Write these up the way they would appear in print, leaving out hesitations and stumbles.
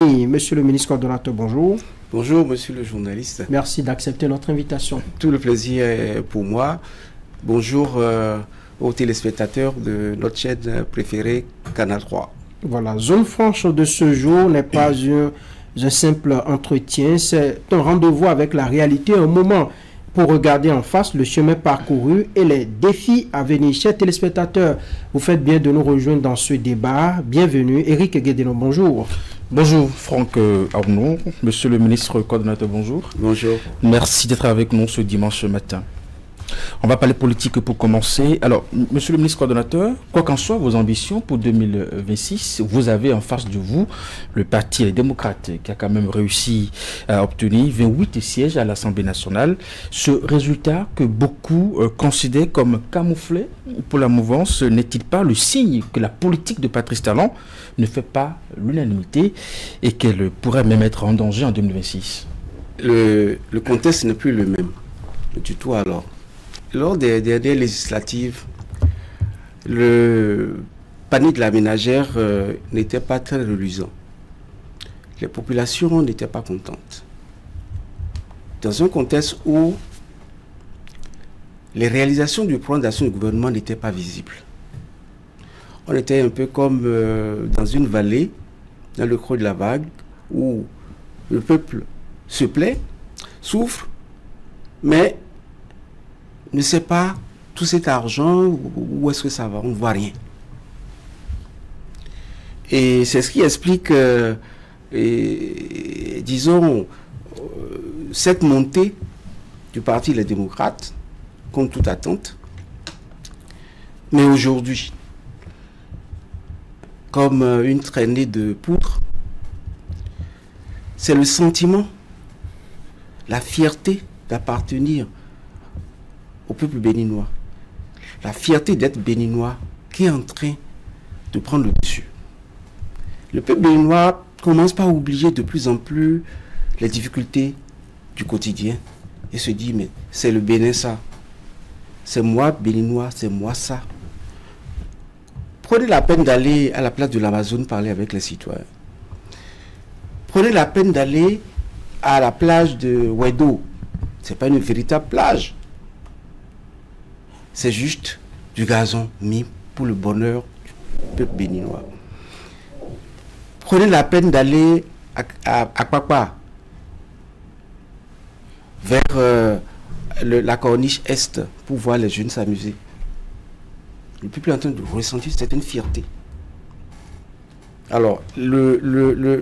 Monsieur le ministre coordonnateur, bonjour. Bonjour, monsieur le journaliste. Merci d'accepter notre invitation. Tout le plaisir est pour moi. Bonjour aux téléspectateurs de notre chaîne préférée, Canal 3. Voilà, Zone Franche de ce jour n'est pas un simple entretien, c'est un rendez-vous avec la réalité, un moment pour regarder en face le chemin parcouru et les défis à venir. Chers téléspectateurs, vous faites bien de nous rejoindre dans ce débat. Bienvenue, Eric Guédénon, bonjour. Bonjour Franck Arnaud, monsieur le ministre coordonnateur, bonjour. Bonjour. Merci d'être avec nous ce dimanche matin. On va parler politique pour commencer. Alors, monsieur le ministre coordonnateur, quoi qu'en soit vos ambitions pour 2026, vous avez en face de vous le Parti Les Démocrates qui a quand même réussi à obtenir 28 sièges à l'Assemblée nationale. Ce résultat que beaucoup considèrent comme camouflé pour la mouvance n'est-il pas le signe que la politique de Patrice Talon ne fait pas l'unanimité et qu'elle pourrait même être en danger en 2026? Le contexte n'est plus le même du tout alors. Lors des dernières législatives, le panier de la ménagère n'était pas très reluisant. Les populations n'étaient pas contentes. Dans un contexte où les réalisations du plan d'action du gouvernement n'étaient pas visibles. On était un peu comme dans une vallée, dans le creux de la vague, où le peuple se plaît, souffre, mais ne sait pas tout cet argent, où est-ce que ça va, on ne voit rien. Et c'est ce qui explique, disons, cette montée du Parti Les Démocrates, contre toute attente. Mais aujourd'hui, comme une traînée de poudre, c'est le sentiment, la fierté d'appartenir au peuple béninois, la fierté d'être béninois qui est en train de prendre le dessus. Le peuple béninois commence par oublier de plus en plus les difficultés du quotidien et se dit, mais c'est le Bénin ça, c'est moi béninois, c'est moi ça. Prenez la peine d'aller à la place de l'Amazone parler avec les citoyens. Prenez la peine d'aller à la plage de Ouedo. Ce n'est pas une véritable plage. C'est juste du gazon mis pour le bonheur du peuple béninois. Prenez la peine d'aller à Papa, vers la corniche est, pour voir les jeunes s'amuser. Le peuple est en train de ressentir certaine fierté. Alors, l'autre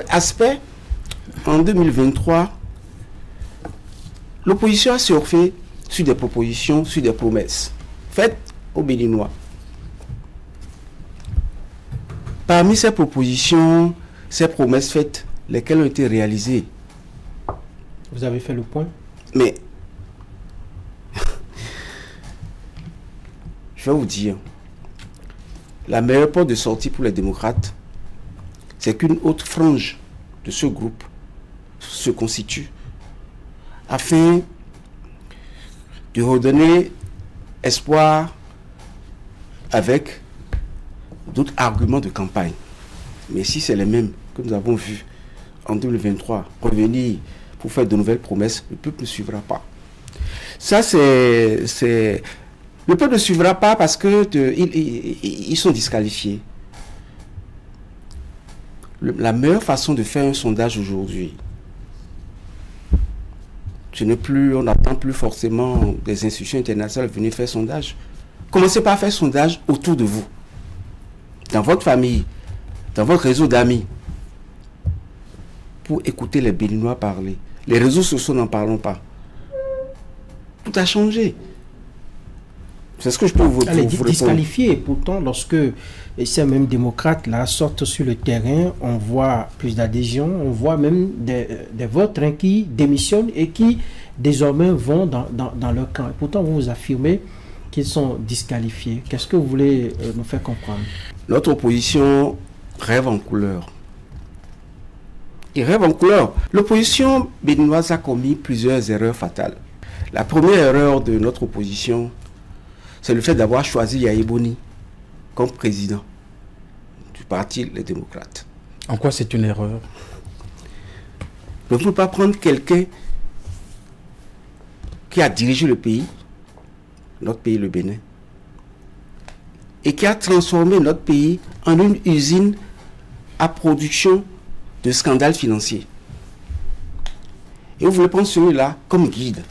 aspect, en 2023, l'opposition a surfé sur des propositions, sur des promesses faites aux Béninois. Parmi ces propositions, ces promesses faites, lesquelles ont été réalisées? Vous avez fait le point? Mais, je vais vous dire, la meilleure porte de sortie pour les démocrates, c'est qu'une autre frange de ce groupe se constitue afin de redonner espoir avec d'autres arguments de campagne. Mais si c'est les mêmes que nous avons vus en 2023, revenir pour faire de nouvelles promesses, le peuple ne suivra pas. Ça, c'est... Le peuple ne suivra pas parce que ils sont disqualifiés. La meilleure façon de faire un sondage aujourd'hui, on n'attend plus forcément des institutions internationales venir faire sondage. Commencez par faire sondage autour de vous, dans votre famille, dans votre réseau d'amis, pour écouter les Béninois parler. Les réseaux sociaux n'en parlons pas. Tout a changé. C'est ce que je peux vous Allez, répondre. Disqualifié, pourtant, lorsque ces mêmes démocrates là sortent sur le terrain, on voit plus d'adhésion, on voit même des votes qui démissionnent et qui désormais vont dans leur camp. Et pourtant, vous affirmez qu'ils sont disqualifiés. Qu'est-ce que vous voulez nous faire comprendre? Notre opposition rêve en couleur. Il rêve en couleur. L'opposition béninoise a commis plusieurs erreurs fatales. La première erreur de notre opposition, c'est le fait d'avoir choisi Yahi Boni comme président du parti les démocrates. En quoi c'est une erreur? On ne peut pas prendre quelqu'un qui a dirigé le pays, notre pays, le Bénin, et qui a transformé notre pays en une usine à production de scandales financiers. Et vous voulez prendre celui-là comme guide.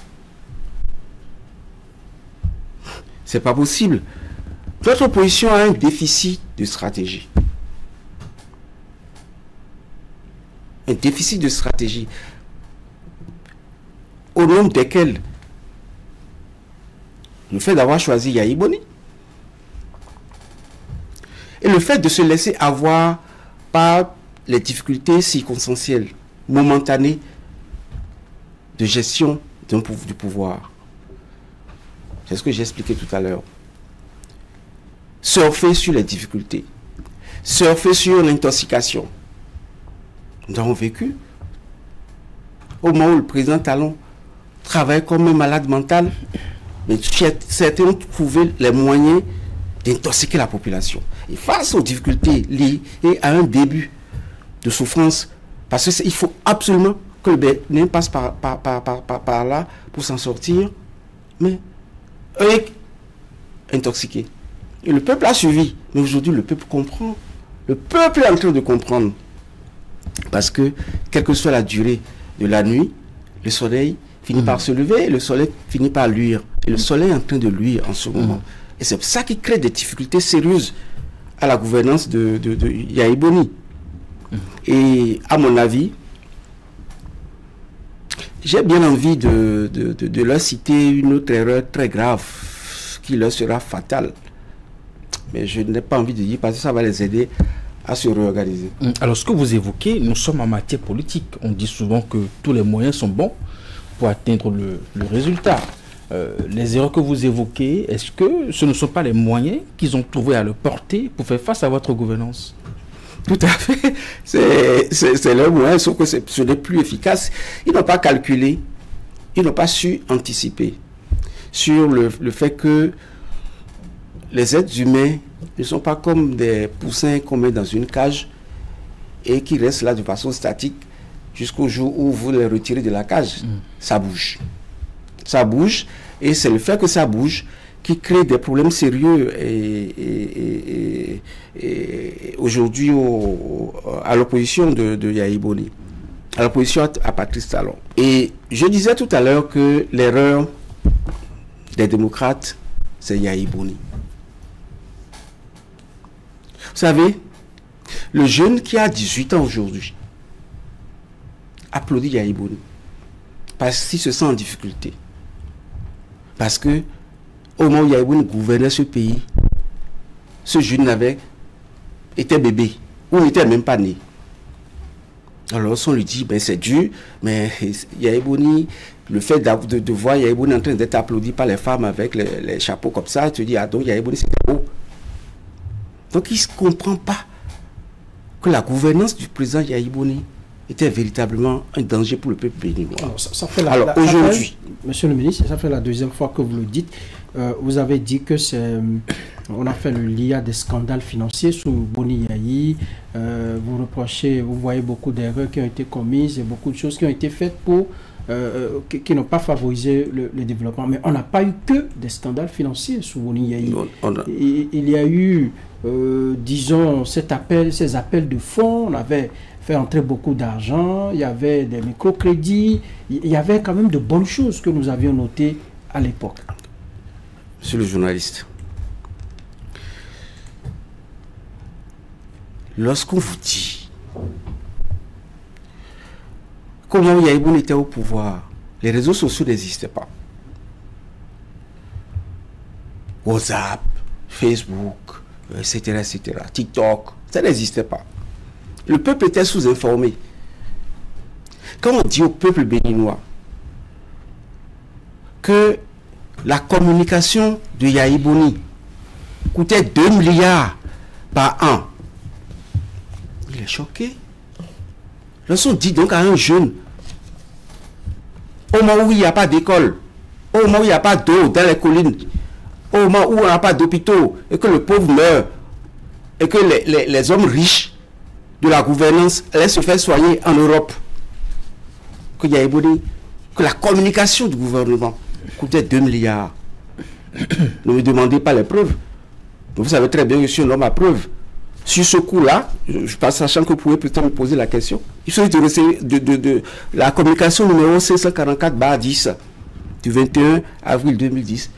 C'est pas possible. Notre opposition a un déficit de stratégie. Un déficit de stratégie au nombre desquels le fait d'avoir choisi Yahi Boni et le fait de se laisser avoir par les difficultés circonstancielles, momentanées de gestion du pouvoir. C'est ce que j'ai expliqué tout à l'heure. Surfer sur les difficultés, surfer sur l'intoxication. Nous avons vécu au moment où le président Talon travaille comme un malade mental, mais certains ont trouvé les moyens d'intoxiquer la population. Et face aux difficultés liées à un début de souffrance, parce qu'il faut absolument que le Bénin passe par là pour s'en sortir, mais eux intoxiqués. Et le peuple a suivi. Mais aujourd'hui, le peuple comprend. Le peuple est en train de comprendre. Parce que, quelle que soit la durée de la nuit, le soleil finit par se lever et le soleil finit par luire. Et le soleil est en train de luire en ce moment. Et c'est ça qui crée des difficultés sérieuses à la gouvernance de Yahi Boni. Et à mon avis, j'ai bien envie de leur citer une autre erreur très grave qui leur sera fatale. Mais je n'ai pas envie de dire parce que ça va les aider à se réorganiser. Alors, ce que vous évoquez, nous sommes en matière politique. On dit souvent que tous les moyens sont bons pour atteindre le résultat. Les erreurs que vous évoquez, est-ce que ce ne sont pas les moyens qu'ils ont trouvé à le porter pour faire face à votre gouvernance? Tout à fait. C'est leur moyen, sauf que ce n'est plus efficace. Ils n'ont pas calculé, ils n'ont pas su anticiper sur le fait que les êtres humains ne sont pas comme des poussins qu'on met dans une cage et qui restent là de façon statique jusqu'au jour où vous les retirez de la cage. Ça bouge. Ça bouge et c'est le fait que ça bouge qui crée des problèmes sérieux et aujourd'hui à l'opposition de Yahi Boni, à l'opposition à Patrice Talon. Et je disais tout à l'heure que l'erreur des démocrates, c'est Yahi Boni. Vous savez, le jeune qui a 18 ans aujourd'hui applaudit Yahi Boni parce qu'il se sent en difficulté. Parce que au moment où Yahi Boni gouvernait ce pays, ce jeune était bébé ou n'était même pas né. Alors on lui dit, ben c'est dur, mais Yahi Boni, le fait de voir Yahi Boni en train d'être applaudi par les femmes avec les chapeaux comme ça, tu te dis, ah donc Yahi Boni c'était beau. Donc il ne comprend pas que la gouvernance du président Yahi Boni était véritablement un danger pour le peuple béninois. Alors aujourd'hui, monsieur le ministre, ça fait la deuxième fois que vous le dites. Vous avez dit que on a fait le lien des scandales financiers sous Boni Yahi. Vous reprochez, vous voyez beaucoup d'erreurs qui ont été commises et beaucoup de choses qui ont été faites pour qui n'ont pas favorisé le développement. Mais on n'a pas eu que des scandales financiers sous Boni Yahi. Il y a eu, disons, ces appels de fonds. On avait fait entrer beaucoup d'argent. Il y avait des microcrédits. Il y avait quand même de bonnes choses que nous avions notées à l'époque. Monsieur le journaliste, lorsqu'on vous dit comment Yahi Boni était au pouvoir, les réseaux sociaux n'existaient pas. WhatsApp, Facebook, etc., TikTok, ça n'existait pas. Le peuple était sous-informé. Quand on dit au peuple béninois que la communication de Yahi Boni coûtait 2 milliards par an, il est choqué. Lorsqu'on dit donc à un jeune, au moment où il n'y a pas d'école, au moment où il n'y a pas d'eau dans les collines, au moment où on n'a pas d'hôpitaux et que le pauvre meurt, et que les hommes riches de la gouvernance allaient se faire soigner en Europe, que la communication du gouvernement coûtait 2 milliards. Ne me demandez pas les preuves. Vous savez très bien que je suis un homme à preuve. Sur ce coup-là, je pense, sachant que vous pouvez peut-être me poser la question, il s'agit de la communication numéro 544/10 du 21 avril 2010.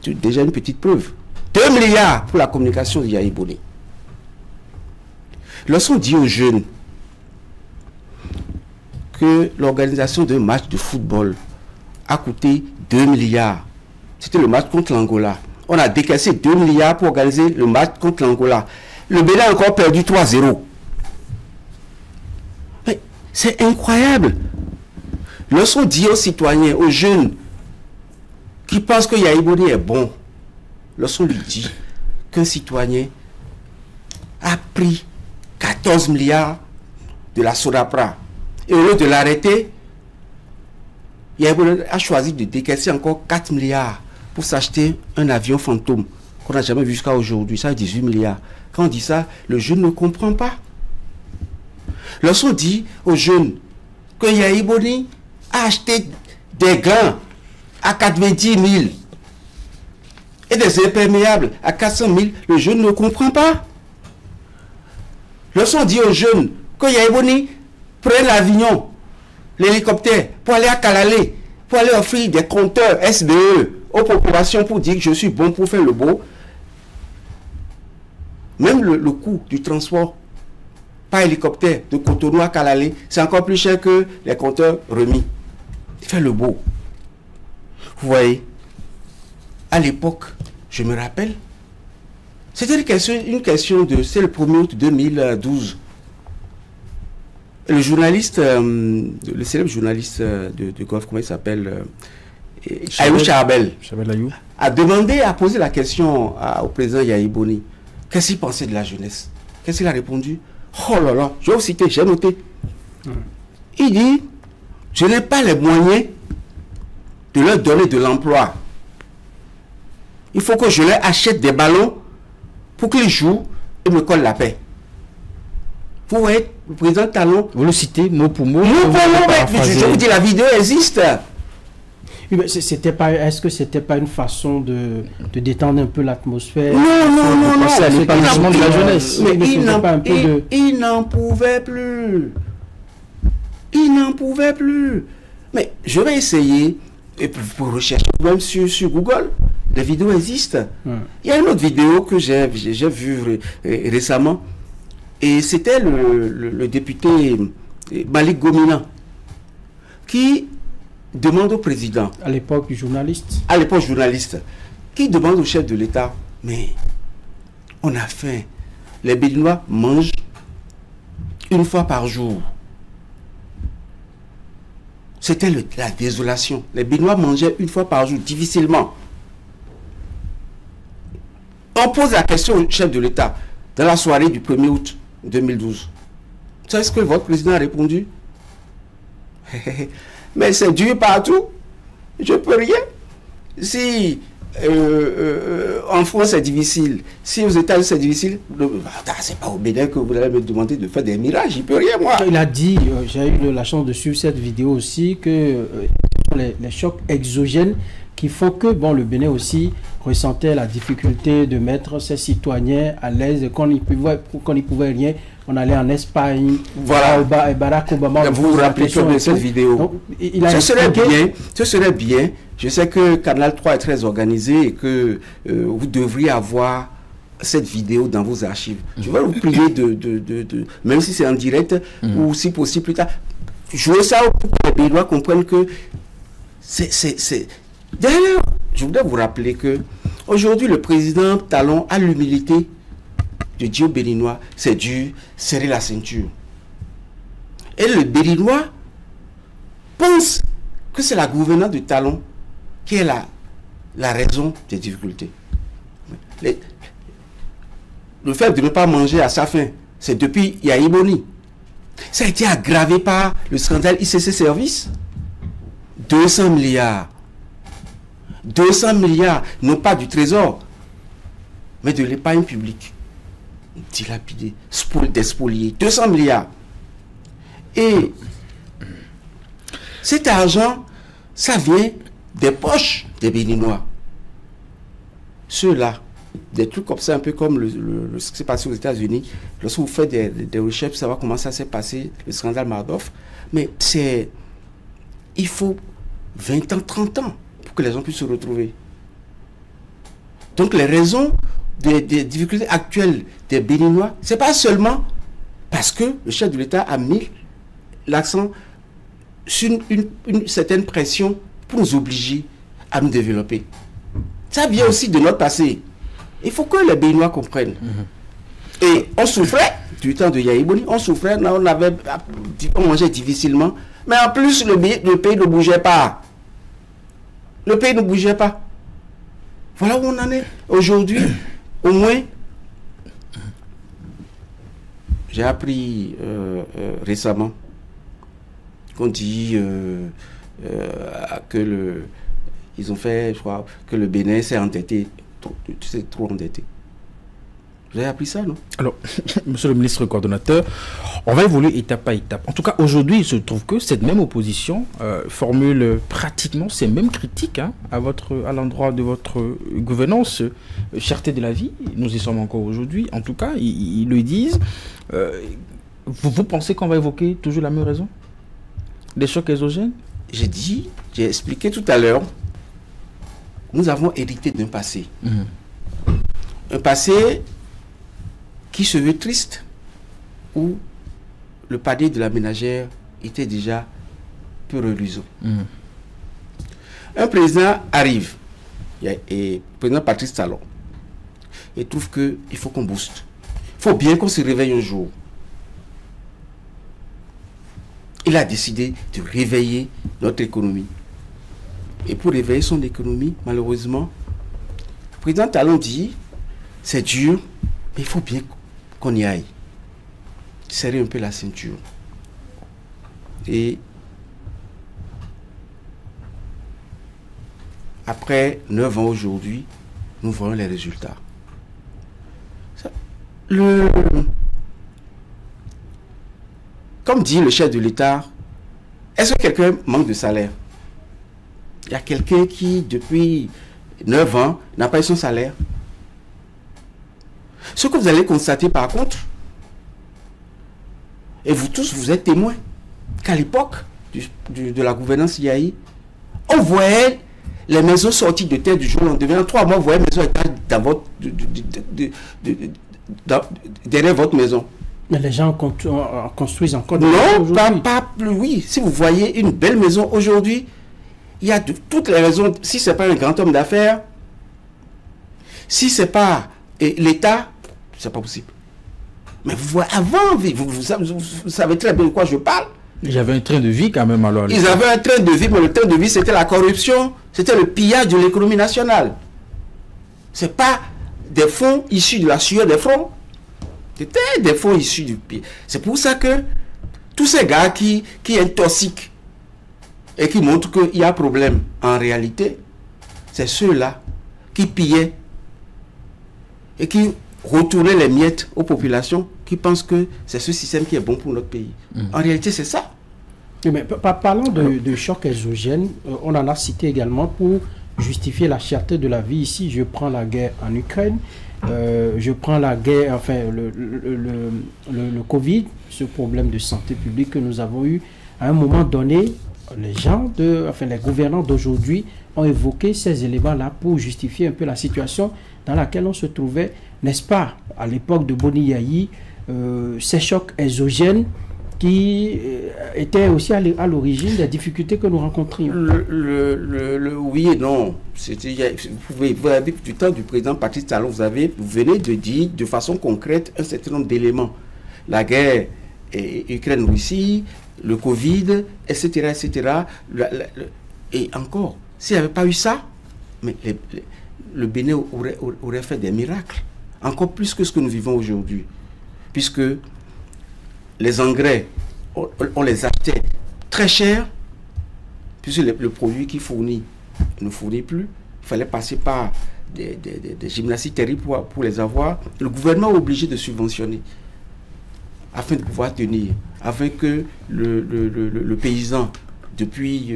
Déjà une petite preuve. 2 milliards pour la communication de Yaya Boni. Lorsqu'on dit aux jeunes que l'organisation d'un match de football a coûté 2 milliards, c'était le match contre l'Angola. On a décaissé 2 milliards pour organiser le match contre l'Angola. Le Bénin a encore perdu 3-0. Mais c'est incroyable. Lorsqu'on dit aux citoyens, aux jeunes, qui pensent que Yaya Boni est bon, lorsqu'on lui dit qu'un citoyen a pris 14 milliards de la Sodapra, et au lieu de l'arrêter, Yaya Boni a choisi de décaisser encore 4 milliards pour s'acheter un avion fantôme qu'on n'a jamais vu jusqu'à aujourd'hui, ça 18 milliards. Quand on dit ça, le jeune ne comprend pas. Lorsqu'on dit aux jeunes que Yaya Boni a acheté des gants à 90 000 et des imperméables à 400 000, le jeune ne comprend pas. Lorsqu'on dit aux jeunes que Yaya Boni prend l'Avignon, l'hélicoptère, pour aller à Kalalé, pour aller offrir des compteurs SBE aux populations pour dire que je suis bon pour faire le beau, même le coût du transport par hélicoptère de Cotonou à Kalalé, c'est encore plus cher que les compteurs remis. Il fait le beau. Vous voyez, à l'époque, je me rappelle, c'était une question de... C'est le 1er août 2012. Le journaliste, le célèbre journaliste de Golf, comment il s'appelle, Ayou Charbel, a demandé, a posé la question au président Yaya Boni. Qu'est-ce qu'il pensait de la jeunesse? Qu'est-ce qu'il a répondu? Oh là là, je vais vous citer, j'ai noté. Il dit, je n'ai pas les moyens de leur donner de l'emploi. Il faut que je leur achète des ballons pour qu'ils jouent et me collent la paix. Vous voyez, le président Talon... Vous le citez mot pour mot. Mot pour mot, je vous dis, la vidéo existe. Oui, est-ce que c'était pas une façon de détendre un peu l'atmosphère? Non. C'est l'épanouissement de la jeunesse. Mais il n'en pouvait plus. Il n'en pouvait plus. Mais je vais essayer, et pour rechercher même sur Google, les vidéos existent. Il y a une autre vidéo que j'ai vue récemment, et c'était le député Malik Gomina qui demande au président, à l'époque journaliste, qui demande au chef de l'État, mais on a faim, les Béninois mangent une fois par jour. C'était la désolation. Les Béninois mangeaient une fois par jour, difficilement. On pose la question au chef de l'État dans la soirée du 1er août 2012. Vous savez ce que votre président a répondu? Mais c'est dur partout. Je peux rien. Si en France c'est difficile, si aux États-Unis c'est difficile, c'est pas au Bénin que vous allez me demander de faire des miracles. Je peux rien, moi. Il a dit, j'ai eu la chance de suivre cette vidéo aussi, que les chocs exogènes qui font que le Bénin aussi ressentait la difficulté de mettre ses citoyens à l'aise. Quand il pouvait rien, on allait en Espagne. Voilà. Barack Obama. Vous vous rappelez de cette vidéo. Donc, ce serait bien. Je sais que Canal 3 est très organisé et que vous devriez avoir cette vidéo dans vos archives. Je vais vous prier même si c'est en direct ou si possible plus tard, jouez ça pour que les Béninois comprennent que c'est... D'ailleurs, je voudrais vous rappeler que aujourd'hui le président Talon a l'humilité de dire aux Béninois, c'est dur, serrer la ceinture. Et le Béninois pense que c'est la gouvernance de Talon qui est la raison des difficultés. Le fait de ne pas manger à sa faim, c'est depuis Yaya Boni. Ça a été aggravé par le scandale ICC Service. 200 milliards. 200 milliards, non pas du trésor, mais de l'épargne publique. dilapidé, spolié, 200 milliards. Et cet argent, ça vient des poches des Béninois. Ceux-là, des trucs comme ça, un peu comme ce qui s'est passé aux États-Unis. Lorsque vous faites des recherches pour savoir comment ça s'est passé, le scandale Madoff, mais il faut 20 ans, 30 ans pour que les gens puissent se retrouver. Donc les raisons des difficultés actuelles des Béninois, ce n'est pas seulement parce que le chef de l'État a mis l'accent sur une certaine pression pour nous obliger à nous développer. Ça vient aussi de notre passé. Il faut que les Béninois comprennent. Et on souffrait du temps de Yahya Boni, on souffrait, on mangeait difficilement, mais en plus le pays ne bougeait pas. Le pays ne bougeait pas. Voilà où on en est. Aujourd'hui, au moins, j'ai appris récemment qu'on dit que ils ont fait, je crois, que le Bénin s'est endetté, trop endetté. Vous avez appris ça, non? Alors, monsieur le ministre coordonnateur, on va évoluer étape par étape. En tout cas, aujourd'hui, il se trouve que cette même opposition formule pratiquement ces mêmes critiques à l'endroit de votre gouvernance, cherté de la vie. Nous y sommes encore aujourd'hui. En tout cas, ils le disent. Vous pensez qu'on va évoquer toujours la même raison? Des chocs exogènes? J'ai expliqué tout à l'heure, nous avons hérité d'un passé. Un passé qui se veut triste, où le palier de la ménagère était déjà peu reluisant. Un président arrive, et le président Patrice Talon, et trouve qu'il faut qu'on booste. Il faut bien qu'on se réveille un jour. Il a décidé de réveiller notre économie. Et pour réveiller son économie, malheureusement, le président Talon dit, c'est dur, mais il faut bien qu'on y aille. Serrer un peu la ceinture. Et après 9 ans aujourd'hui, nous voyons les résultats. Comme dit le chef de l'État, est-ce que quelqu'un manque de salaire? Il y a quelqu'un qui, depuis 9 ans, n'a pas eu son salaire. Ce que vous allez constater par contre, et vous tous, vous êtes témoins, qu'à l'époque de la gouvernance IAI, on voyait les maisons sorties de terre du jour au lendemain. En 3 mois, vous voyez les maisons derrière votre maison. Mais les gens construisent encore. Non, pas plus. Oui, si vous voyez une belle maison aujourd'hui, il y a toutes les raisons. Si ce n'est pas un grand homme d'affaires, si ce n'est pas l'État, c'est pas possible. Mais vous voyez, avant, vous savez très bien de quoi je parle. Il y avait un train de vie quand même alors. Ils avaient un train de vie, mais le train de vie, c'était la corruption, c'était le pillage de l'économie nationale. Ce n'est pas des fonds issus de la sueur des fronts. C'était des fonds issus du pillage. C'est pour ça que tous ces gars qui intoxiquent et qui montrent qu'il y a problème, en réalité, c'est ceux-là qui pillaient et qui retournaient les miettes aux populations qui pensent que c'est ce système qui est bon pour notre pays. En réalité, c'est ça. Mais parlant de choc exogène, on en a cité également pour justifier la cherté de la vie ici. Je prends la guerre en Ukraine, je prends la guerre, enfin le Covid, ce problème de santé publique que nous avons eu. À un moment donné, les gouvernants d'aujourd'hui ont évoqué ces éléments-là pour justifier un peu la situation dans laquelle on se trouvait, n'est-ce pas, à l'époque de Boni Yayi, ces chocs exogènes qui étaient aussi à l'origine des difficultés que nous rencontrions. Oui et non. Vous avez du temps du président Patrice Talon, vous venez de dire de façon concrète un certain nombre d'éléments. La guerre Ukraine-Russie, le Covid, etc. etc. Et encore, s'il n'y avait pas eu ça, mais le Bénin aurait fait des miracles. Encore plus que ce que nous vivons aujourd'hui. Puisque les engrais, on les achetait très cher, puisque le produit qui fournit ne fournit plus. Il fallait passer par des gymnastiques terribles pour les avoir. Le gouvernement est obligé de subventionner afin de pouvoir tenir, afin que le paysan, depuis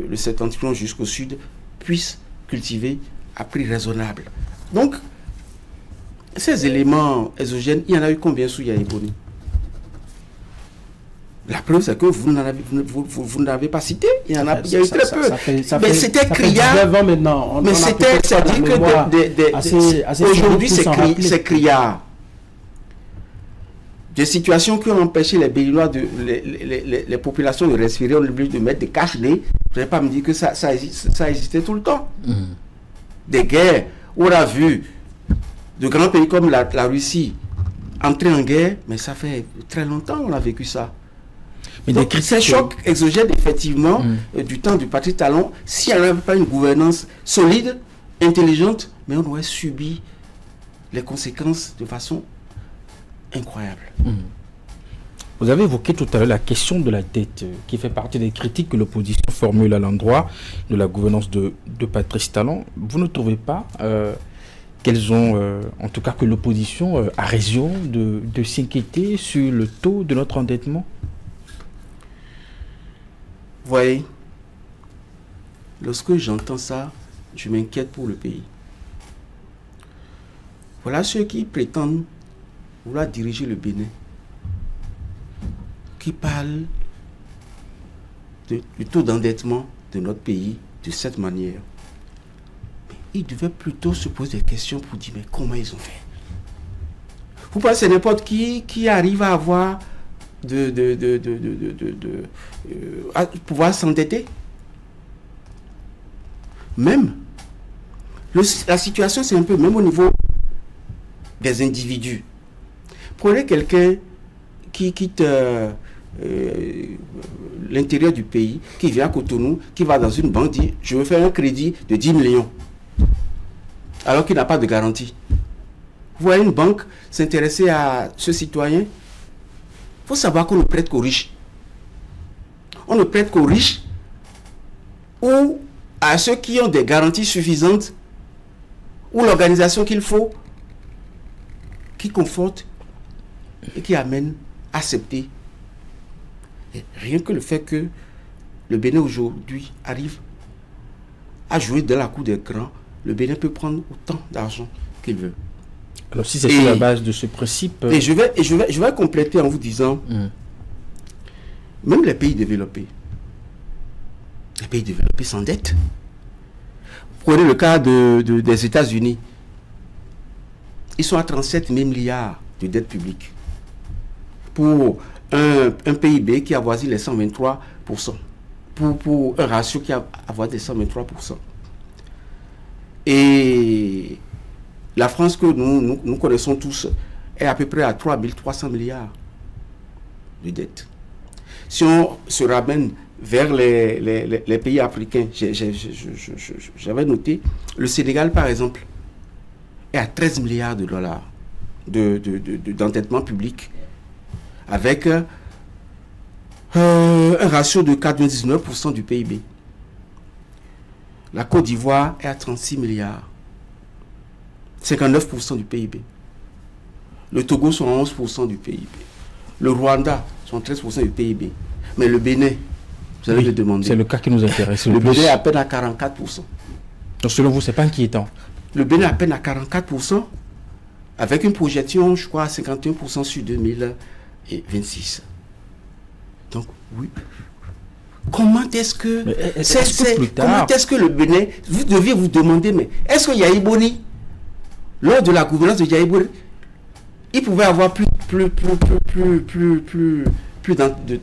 le septentrion jusqu'au sud, puisse cultiver à prix raisonnable. Donc, ces éléments exogènes, il y en a eu combien sous Yahya-Iboni? La preuve, c'est que vous n'avez pas cité. Il y a eu très peu. Mais c'était criard. Mais c'était, c'est-à-dire que aujourd'hui, c'est criard. Des situations qui ont empêché les Béninois, les populations de respirer, on est obligé de mettre des cache-nez. Vous n'allez pas me dire que ça existait tout le temps. Des guerres, on a vu de grands pays comme la Russie entrer en guerre, mais ça fait très longtemps qu'on a vécu ça. Mais donc, ces chocs exogènes, effectivement, du temps du Patrice Talon, si elle n'avait pas une gouvernance solide, intelligente, mais on aurait subi les conséquences de façon incroyable. Vous avez évoqué tout à l'heure la question de la dette, qui fait partie des critiques que l'opposition formule à l'endroit de la gouvernance de Patrice Talon. Vous ne trouvez pas qu'elles ont, en tout cas que l'opposition a raison de s'inquiéter sur le taux de notre endettement? Vous voyez, lorsque j'entends ça, je m'inquiète pour le pays. Voilà ceux qui prétendent vouloir diriger le Bénin, qui parlent du taux d'endettement de notre pays de cette manière. Mais ils devaient plutôt se poser des questions pour dire, mais comment ils ont fait? Vous pensez n'importe qui arrive à avoir à pouvoir s'endetter? Même la situation, c'est un peu même au niveau des individus. Prenez quelqu'un qui quitte l'intérieur du pays, qui vient à Cotonou, qui va dans une banque, dit je veux faire un crédit de 10 millions alors qu'il n'a pas de garantie. Vous voyez une banque s'intéresser à ce citoyen? Il faut savoir qu'on ne prête qu'aux riches. On ne prête qu'aux riches ou à ceux qui ont des garanties suffisantes ou l'organisation qu'il faut, qui conforte et qui amène à accepter. Et rien que le fait que le Bénin aujourd'hui arrive à jouer de la cour des grands, le Bénin peut prendre autant d'argent qu'il veut. Alors si c'est sur la base de ce principe... Et je vais compléter en vous disant, même les pays développés s'endettent. Prenez le cas des États-Unis. Ils sont à 37 000 milliards de dettes publiques pour un PIB qui avoisine les 123%, pour un ratio qui avoisine les 123%. Et la France que nous connaissons tous est à peu près à 3 300 milliards de dettes. Si on se ramène vers les pays africains, j'avais noté, le Sénégal par exemple est à 13 milliards de dollars d'endettement public, avec un ratio de 99% du PIB. La Côte d'Ivoire est à 36 milliards, 59% du PIB. Le Togo sont à 11% du PIB. Le Rwanda sont 13% du PIB. Mais le Bénin, vous allez le demander. C'est le cas qui nous intéresse. Le Bénin est à peine à 44%. Donc selon vous, ce n'est pas inquiétant? Le Bénin est à peine à 44%, avec une projection, je crois, à 51% sur 2026. Donc, oui. Comment est-ce que... comment est-ce que le Bénin... Vous deviez vous demander, mais est-ce que Yahya-Iboni, lors de la gouvernance de Yahya-Iboni, il pouvait avoir plus de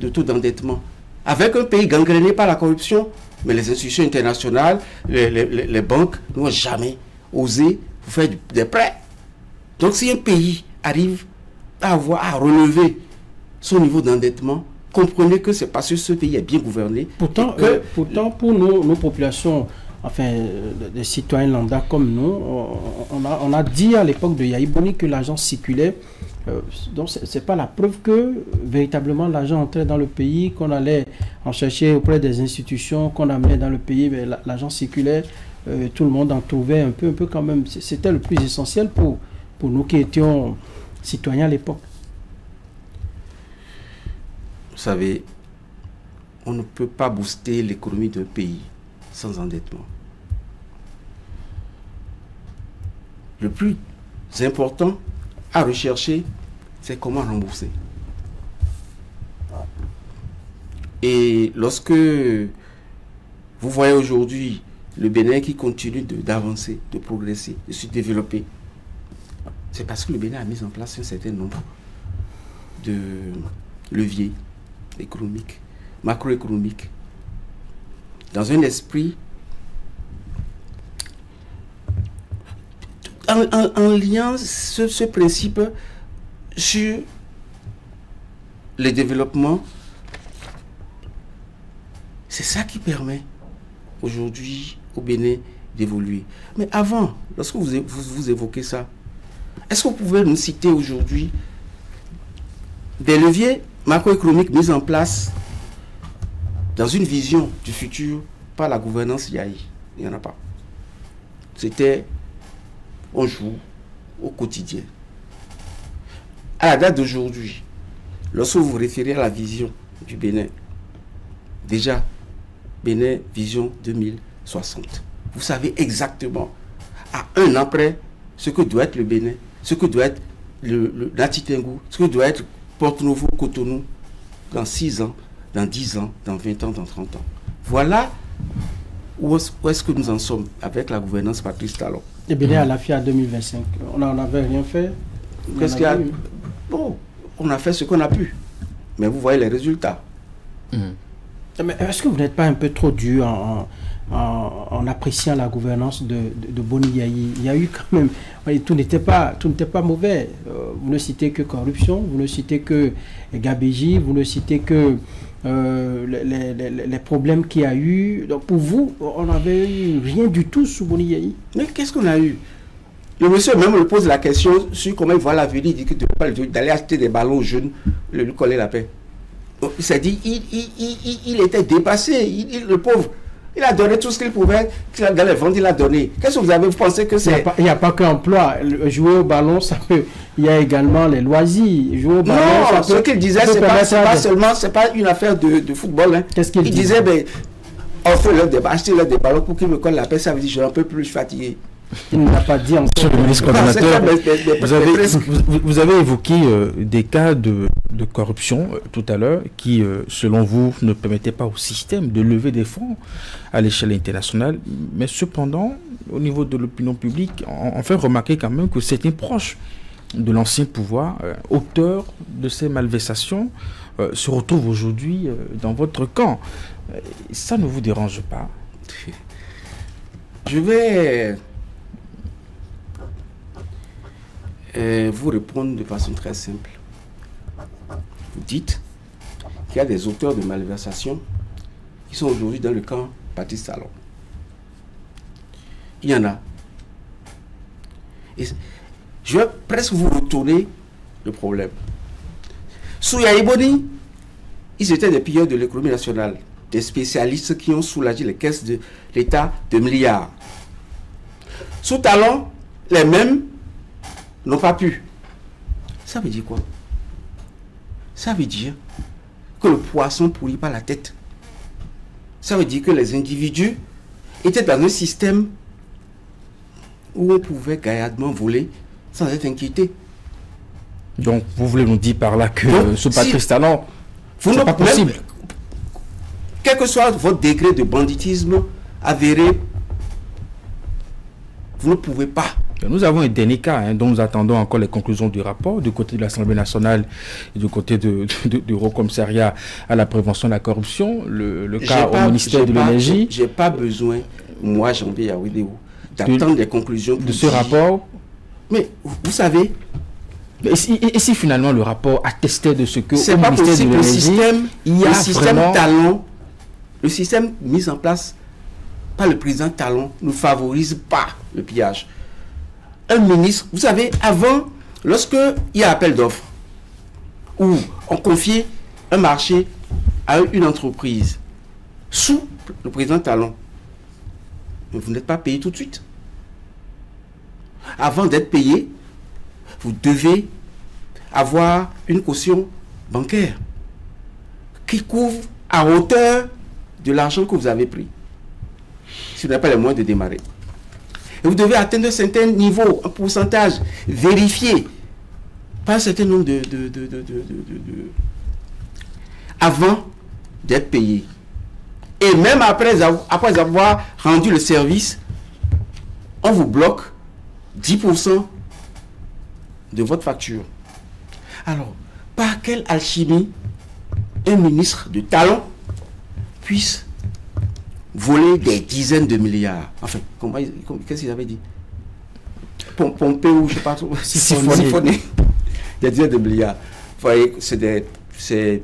taux d'endettement, avec un pays gangréné par la corruption, mais les institutions internationales, les banques n'ont jamais osé vous faire des prêts. Donc si un pays arrive à relever son niveau d'endettement, comprenez que c'est parce que ce pays est bien gouverné. Pourtant, pour nos populations, enfin, des citoyens lambda comme nous, on a dit à l'époque de Yahya-Iboni que l'argent circulait. Donc, ce n'est pas la preuve que véritablement l'argent entrait dans le pays, qu'on allait en chercher auprès des institutions, qu'on amenait dans le pays, mais l'argent circulait tout le monde en trouvait un peu quand même. C'était le plus essentiel pour nous qui étions citoyens à l'époque. Vous savez, on ne peut pas booster l'économie d'un pays sans endettement. Le plus important à rechercher, c'est comment rembourser. Et lorsque vous voyez aujourd'hui le Bénin qui continue d'avancer, de progresser, de se développer, c'est parce que le Bénin a mis en place un certain nombre de leviers économiques, macroéconomiques, dans un esprit en liant ce principe sur le développement. C'est ça qui permet aujourd'hui au Bénin d'évoluer. Mais avant, lorsque vous évoquez ça, est-ce que vous pouvez nous citer aujourd'hui des leviers macroéconomiques mis en place dans une vision du futur par la gouvernance IAI? Il n'y en a pas. C'était on joue au quotidien. À la date d'aujourd'hui, lorsque vous vous référez à la vision du Bénin, déjà, Bénin Vision 2060, vous savez exactement, à un an près, ce que doit être le Bénin, ce que doit être le Nati-Tengou, ce que doit être Porto-Novo, Cotonou, dans 6 ans, dans 10 ans, dans 20 ans, dans 30 ans. Voilà où est-ce que nous en sommes avec la gouvernance Patrice Talon. Et Bénin à la FIA 2025, on n'en avait rien fait. Qu'est-ce qu'il y a? Bon, on a fait ce qu'on a pu. Mais vous voyez les résultats. Mais est-ce que vous n'êtes pas un peu trop dur en appréciant la gouvernance de Boni Yayi? Il y a eu quand même... Tout n'était pas mauvais. Vous ne citez que corruption, vous ne citez que Gabéji, vous ne citez que les problèmes qu'il y a eu. Donc pour vous, on n'avait eu rien du tout sous Boni Yayi. Mais qu'est-ce qu'on a eu? Le monsieur même me pose la question sur comment il voit l'avenir. Il dit que d'aller acheter des ballons aux jeunes, lui coller la paix. Il s'est dit, il était dépassé, le pauvre. Il a donné tout ce qu'il pouvait, dans les ventes, il a donné. Qu'est-ce que vous pensé que c'est? Il n'y a pas qu'emploi. Jouer au ballon, ça peut. Il y a également les loisirs. Jouer au ballon, non, ce qu'il disait, c'est pas une affaire de football. Hein. Qu'est-ce qu'il disait? Ben, offrez-leur achetez-leur des ballons pour qu'ils me collent la paix. Ça veut dire, je suis un peu plus fatigué. Il ne l'a pas dit encore. Monsieur le ministre coordonnateur, vous avez évoqué des cas de corruption tout à l'heure qui, selon vous, ne permettaient pas au système de lever des fonds à l'échelle internationale. Mais cependant, au niveau de l'opinion publique, on fait remarquer quand même que certains proches de l'ancien pouvoir, auteurs de ces malversations, se retrouvent aujourd'hui dans votre camp. Ça ne vous dérange pas? Je vais vous répondre de façon très simple. Vous dites qu'il y a des auteurs de malversations qui sont aujourd'hui dans le camp Patrice Talon. Il y en a. Et je vais presque vous retourner le problème. Sous Yayi Boni, ils étaient des pilleurs de l'économie nationale, des spécialistes qui ont soulagé les caisses de l'État de milliards. Sous Talon, les mêmes n'ont pas pu. Ça veut dire quoi? Ça veut dire que le poisson pourrit par la tête. Ça veut dire que les individus étaient dans un système où on pouvait gaillardement voler sans être inquiété. Donc, vous voulez nous dire par là que sous Patrice Talon, c'est pas possible. Quel que soit votre degré de banditisme avéré, vous ne pouvez pas. Nous avons un dernier cas dont nous attendons encore les conclusions du rapport du côté de l'Assemblée nationale et du côté du Haut Commissariat à la prévention de la corruption, le cas au ministère de l'Énergie. Je n'ai pas besoin, moi, Jean-Pierre Yawidéo, d'attendre les conclusions de ce rapport. Mais vous savez... Et si finalement le rapport attestait de ce que c'est pas possible, le système Talon, le système mis en place par le président Talon ne favorise pas le pillage. Un ministre, vous savez, avant, lorsque il y a appel d'offres, où on confiait un marché à une entreprise, sous le président Talon, mais vous n'êtes pas payé tout de suite. Avant d'être payé, vous devez avoir une caution bancaire qui couvre à hauteur de l'argent que vous avez pris. Si vous n'avez pas les moyens de démarrer. Et vous devez atteindre un certain niveau, un pourcentage vérifié par un certain nombre avant d'être payé. Et même après avoir rendu le service, on vous bloque 10% de votre facture. Alors, par quelle alchimie un ministre de talent puisse voler des dizaines de milliards? Enfin, qu'est-ce qu'il avait dit? Pomper ou je ne sais pas trop. Siphonner. Des dizaines de milliards. Vous voyez, c'est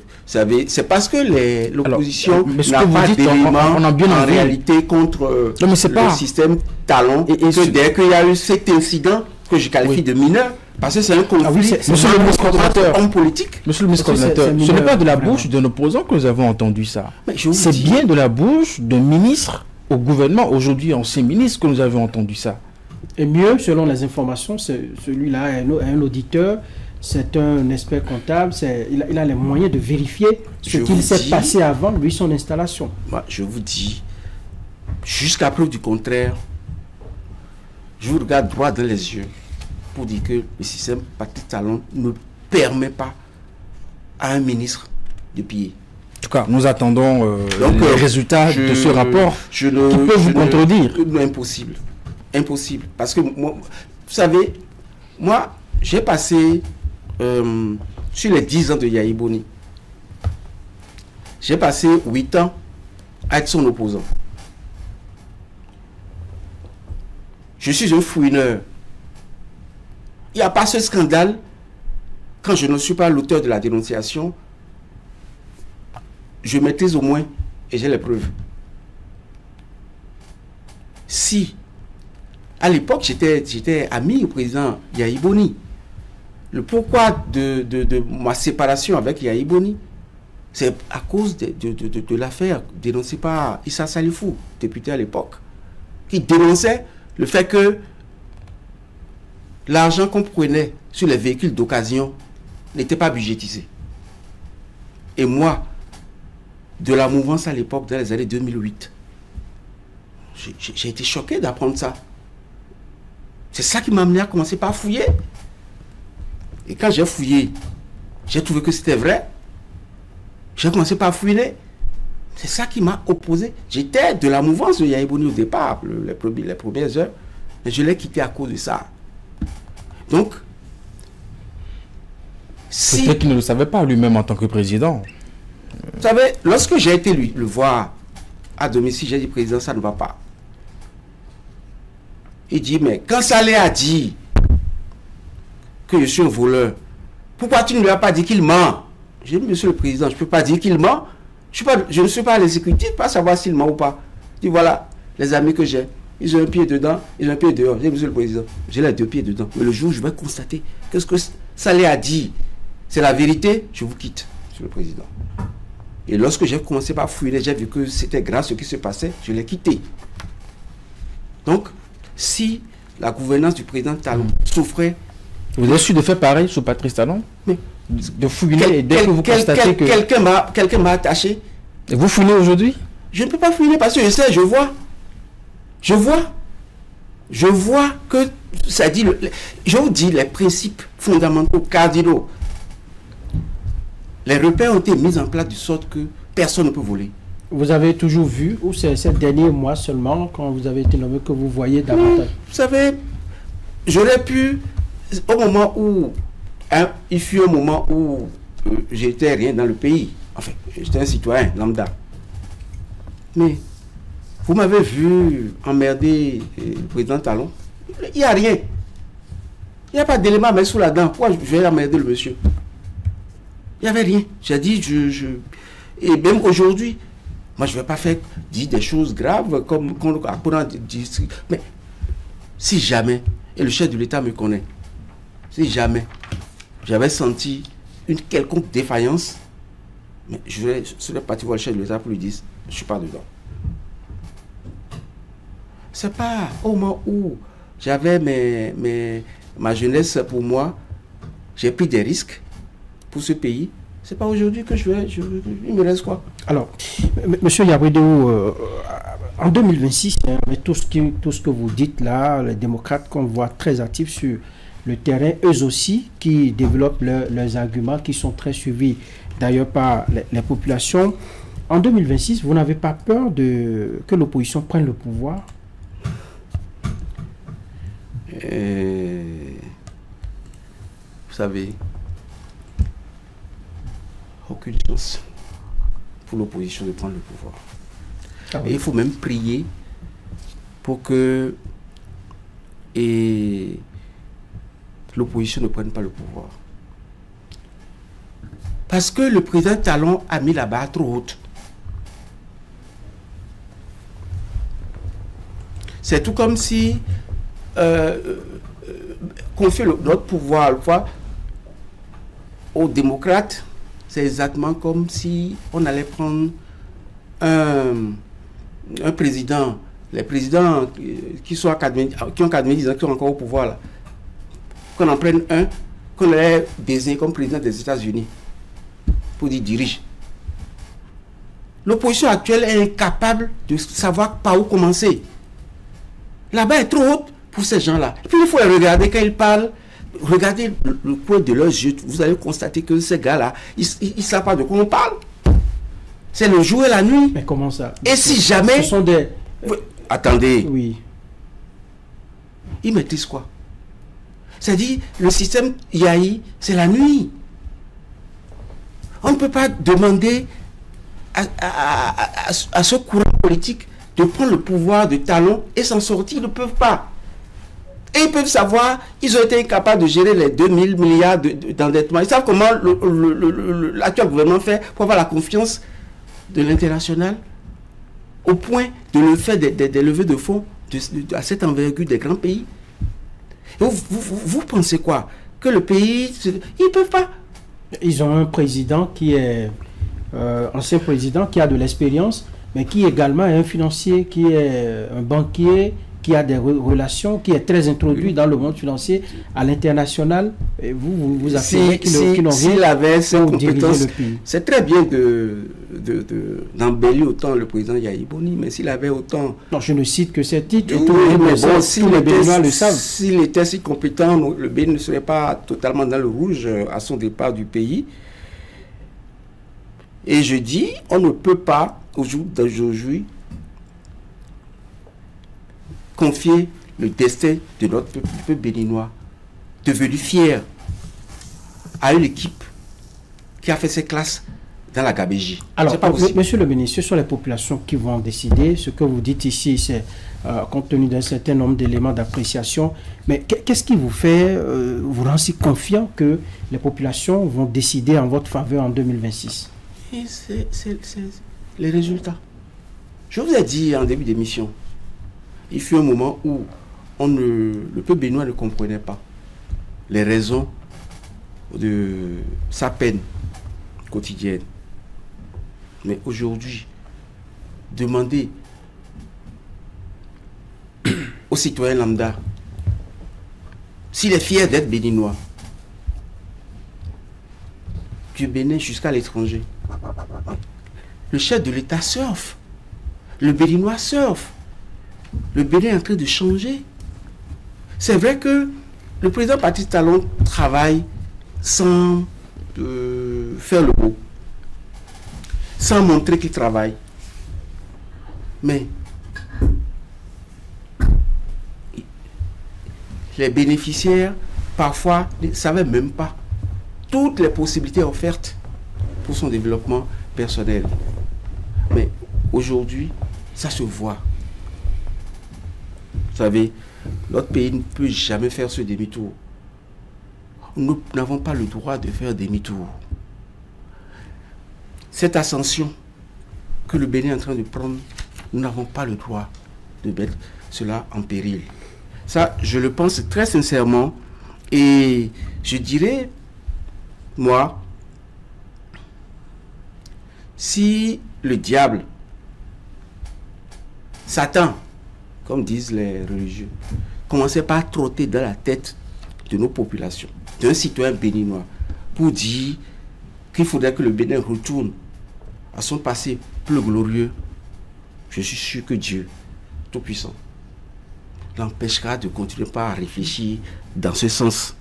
parce que l'opposition n'a pas d'éléments en réalité contre le système talent. Et dès qu'il y a eu cet incident que je qualifie de mineur, parce que c'est un conflit Monsieur le ministre coordonnateur, homme politique. Monsieur le ministre coordonnateur, ce n'est pas de la bouche d'un opposant que nous avons entendu ça. C'est bien de la bouche d'un ministre au gouvernement, aujourd'hui ancien ministre, que nous avons entendu ça. Et mieux, selon les informations, celui-là est un auditeur, c'est un expert comptable, il a les moyens de vérifier ce qu'il s'est passé avant, lui, son installation. Moi, je vous dis, jusqu'à preuve du contraire, je vous regarde droit dans les yeux pour dire que le système Patrice Talon ne permet pas à un ministre de piller. En tout cas, nous attendons les résultats de ce rapport qui peut vous contredire. Impossible. Impossible. Parce que, moi, vous savez, moi, j'ai passé, sur les 10 ans de Yahi Boni, j'ai passé 8 ans à être son opposant. Je suis un fouineur. Il n'y a pas ce scandale quand je ne suis pas l'auteur de la dénonciation. Je maîtrise au moins et j'ai les preuves. Si, à l'époque, j'étais ami au président Yahi Boni, le pourquoi de ma séparation avec Yahi Boni, c'est à cause de l'affaire dénoncée par Issa Salifou, député à l'époque, qui dénonçait le fait que l'argent qu'on prenait sur les véhicules d'occasion n'était pas budgétisé. Et moi, de la mouvance à l'époque, dans les années 2008, j'ai été choqué d'apprendre ça. C'est ça qui m'a amené à commencer par fouiller. Et quand j'ai fouillé, j'ai trouvé que c'était vrai. J'ai commencé par fouiller. C'est ça qui m'a opposé. J'étais de la mouvance de Yahi Boni au départ, les premières heures, mais je l'ai quitté à cause de ça. Donc, si... Peut-être qu'il ne le savait pas lui-même en tant que président. Vous savez, lorsque j'ai été le voir à domicile, j'ai dit, président, ça ne va pas. Il dit, mais quand Saleh a dit que je suis un voleur, pourquoi tu ne lui as pas dit qu'il ment? J'ai dit, monsieur le président, je ne peux pas dire qu'il ment. Je ne suis pas à l'exécutif, pas savoir s'il ment ou pas. Il dit, voilà, les amis que j'ai, ils ont un pied dedans, ils ont un pied dehors. J'ai dit, monsieur le président, j'ai les deux pieds dedans. Mais le jour où je vais constater que ce que Saleh a dit, c'est la vérité, je vous quitte, monsieur le président. Et lorsque j'ai commencé par fouiller, j'ai vu que c'était grave ce qui se passait, je l'ai quitté. Donc, si la gouvernance du président Talon souffrait... Vous avez su de faire pareil sur Patrice Talon? Mais de fouiller et dès que vous constatez que... Quelqu'un m'a attaché. Et vous fouillez aujourd'hui? Je ne peux pas fouiller parce que je sais, je vois. Je vois que ça dit... je vous dis les principes fondamentaux, cardinaux. Les repères ont été mis en place de sorte que personne ne peut voler. Vous avez toujours vu, ou c'est ces derniers mois seulement, quand vous avez été nommé, que vous voyez davantage? Vous savez, j'aurais pu, au moment où, il fut un moment où j'étais rien dans le pays, enfin, j'étais un citoyen lambda. Mais, vous m'avez vu emmerder le président Talon, il n'y a rien. Il n'y a pas d'élément à mettre sous la dent. Pourquoi je vais emmerder le monsieur? Il n'y avait rien. J'ai dit, et même aujourd'hui, moi je ne vais pas dire des choses graves comme qu'on dit. Mais si jamais, et le chef de l'État me connaît, si jamais j'avais senti une quelconque défaillance, mais je serais parti voir le chef de l'État pour lui dire, je ne suis pas dedans. C'est pas au moment où j'avais ma jeunesse pour moi, j'ai pris des risques pour ce pays. C'est pas aujourd'hui que il me reste quoi? Alors, Monsieur Yabouedou, en 2026, hein, avec tout ce que vous dites là, les démocrates qu'on voit très actifs sur le terrain, eux aussi, qui développent leurs arguments, qui sont très suivis d'ailleurs par les populations. En 2026, vous n'avez pas peur que l'opposition prenne le pouvoir? Vous savez, aucune chance pour l'opposition de prendre le pouvoir. Ah oui. Et il faut même prier pour que l'opposition ne prenne pas le pouvoir. Parce que le président Talon a mis la barre trop haute. C'est tout comme si confier notre pouvoir aux démocrates, c'est exactement comme si on allait prendre un président, les présidents qui ont 90 ans, qui sont encore au pouvoir, là, qu'on en prenne un, qu'on allait désigner comme président des États-Unis pour dire dirige. L'opposition actuelle est incapable de savoir par où commencer. La barre est trop haute pour ces gens-là. Puis il faut les regarder quand ils parlent. Regardez le coin de leurs yeux. Vous allez constater que ces gars-là, ils ne savent pas de quoi on parle. C'est le jour et la nuit. Mais comment ça? Et si jamais... Ce sont des... Attendez. Oui. Ils maîtrisent quoi? C'est-à-dire, le système IAI, c'est la nuit. On ne peut pas demander à ce courant politique de prendre le pouvoir de Talon et s'en sortir. Ils ne peuvent pas. Et ils peuvent savoir, ils ont été incapables de gérer les 2000 milliards d'endettement. Ils savent comment l'actuel gouvernement fait pour avoir la confiance de l'international au point de le faire des levées de fonds à cette envergure des grands pays. Et vous pensez quoi? Que le pays... Ils ne peuvent pas. Ils ont un président qui est ancien président, qui a de l'expérience, mais qui également est un financier, qui est un banquier, qui a des relations, qui est très introduit dans le monde financier à l'international. Et vous affirmez qu'il n'ont rien pour diriger le pays. C'est très bien d'embellir autant le président Yahi Boni, mais s'il avait autant... Non, je ne cite que ces titres. Oui, tous les Béninois le savent. S'il était si compétent, le Bénin ne serait pas totalement dans le rouge à son départ du pays. Et je dis, on ne peut pas, aujourd'hui, confier le destin de notre peuple béninois, devenu fier, à une équipe qui a fait ses classes dans la gabégie. Alors, monsieur le ministre, ce sont les populations qui vont décider. Ce que vous dites ici, c'est compte tenu d'un certain nombre d'éléments d'appréciation. Mais qu'est-ce qui vous fait vous rendre si confiant que les populations vont décider en votre faveur en 2026? Et c'est les résultats. Je vous ai dit en début d'émission, il fut un moment où le peuple béninois ne comprenait pas les raisons de sa peine quotidienne. Mais aujourd'hui, demandez aux citoyens lambda s'il est fier d'être béninois, du Bénin jusqu'à l'étranger. Le chef de l'État surfe. Le béninois surfe. Le Bénin est en train de changer. C'est vrai que le président Patrice Talon travaille sans faire le beau, sans montrer qu'il travaille. Mais les bénéficiaires, parfois, ne savaient même pas toutes les possibilités offertes pour son développement personnel. Mais aujourd'hui, ça se voit. Vous savez, notre pays ne peut jamais faire ce demi-tour. Nous n'avons pas le droit de faire demi-tour. Cette ascension que le Bénin est en train de prendre, nous n'avons pas le droit de mettre cela en péril. Ça, je le pense très sincèrement. Et je dirais, moi, si le diable, Satan, comme disent les religieux, commençait par trotter dans la tête de nos populations, d'un citoyen béninois, pour dire qu'il faudrait que le Bénin retourne à son passé plus glorieux, je suis sûr que Dieu, Tout-Puissant, l'empêchera de continuer à réfléchir dans ce sens.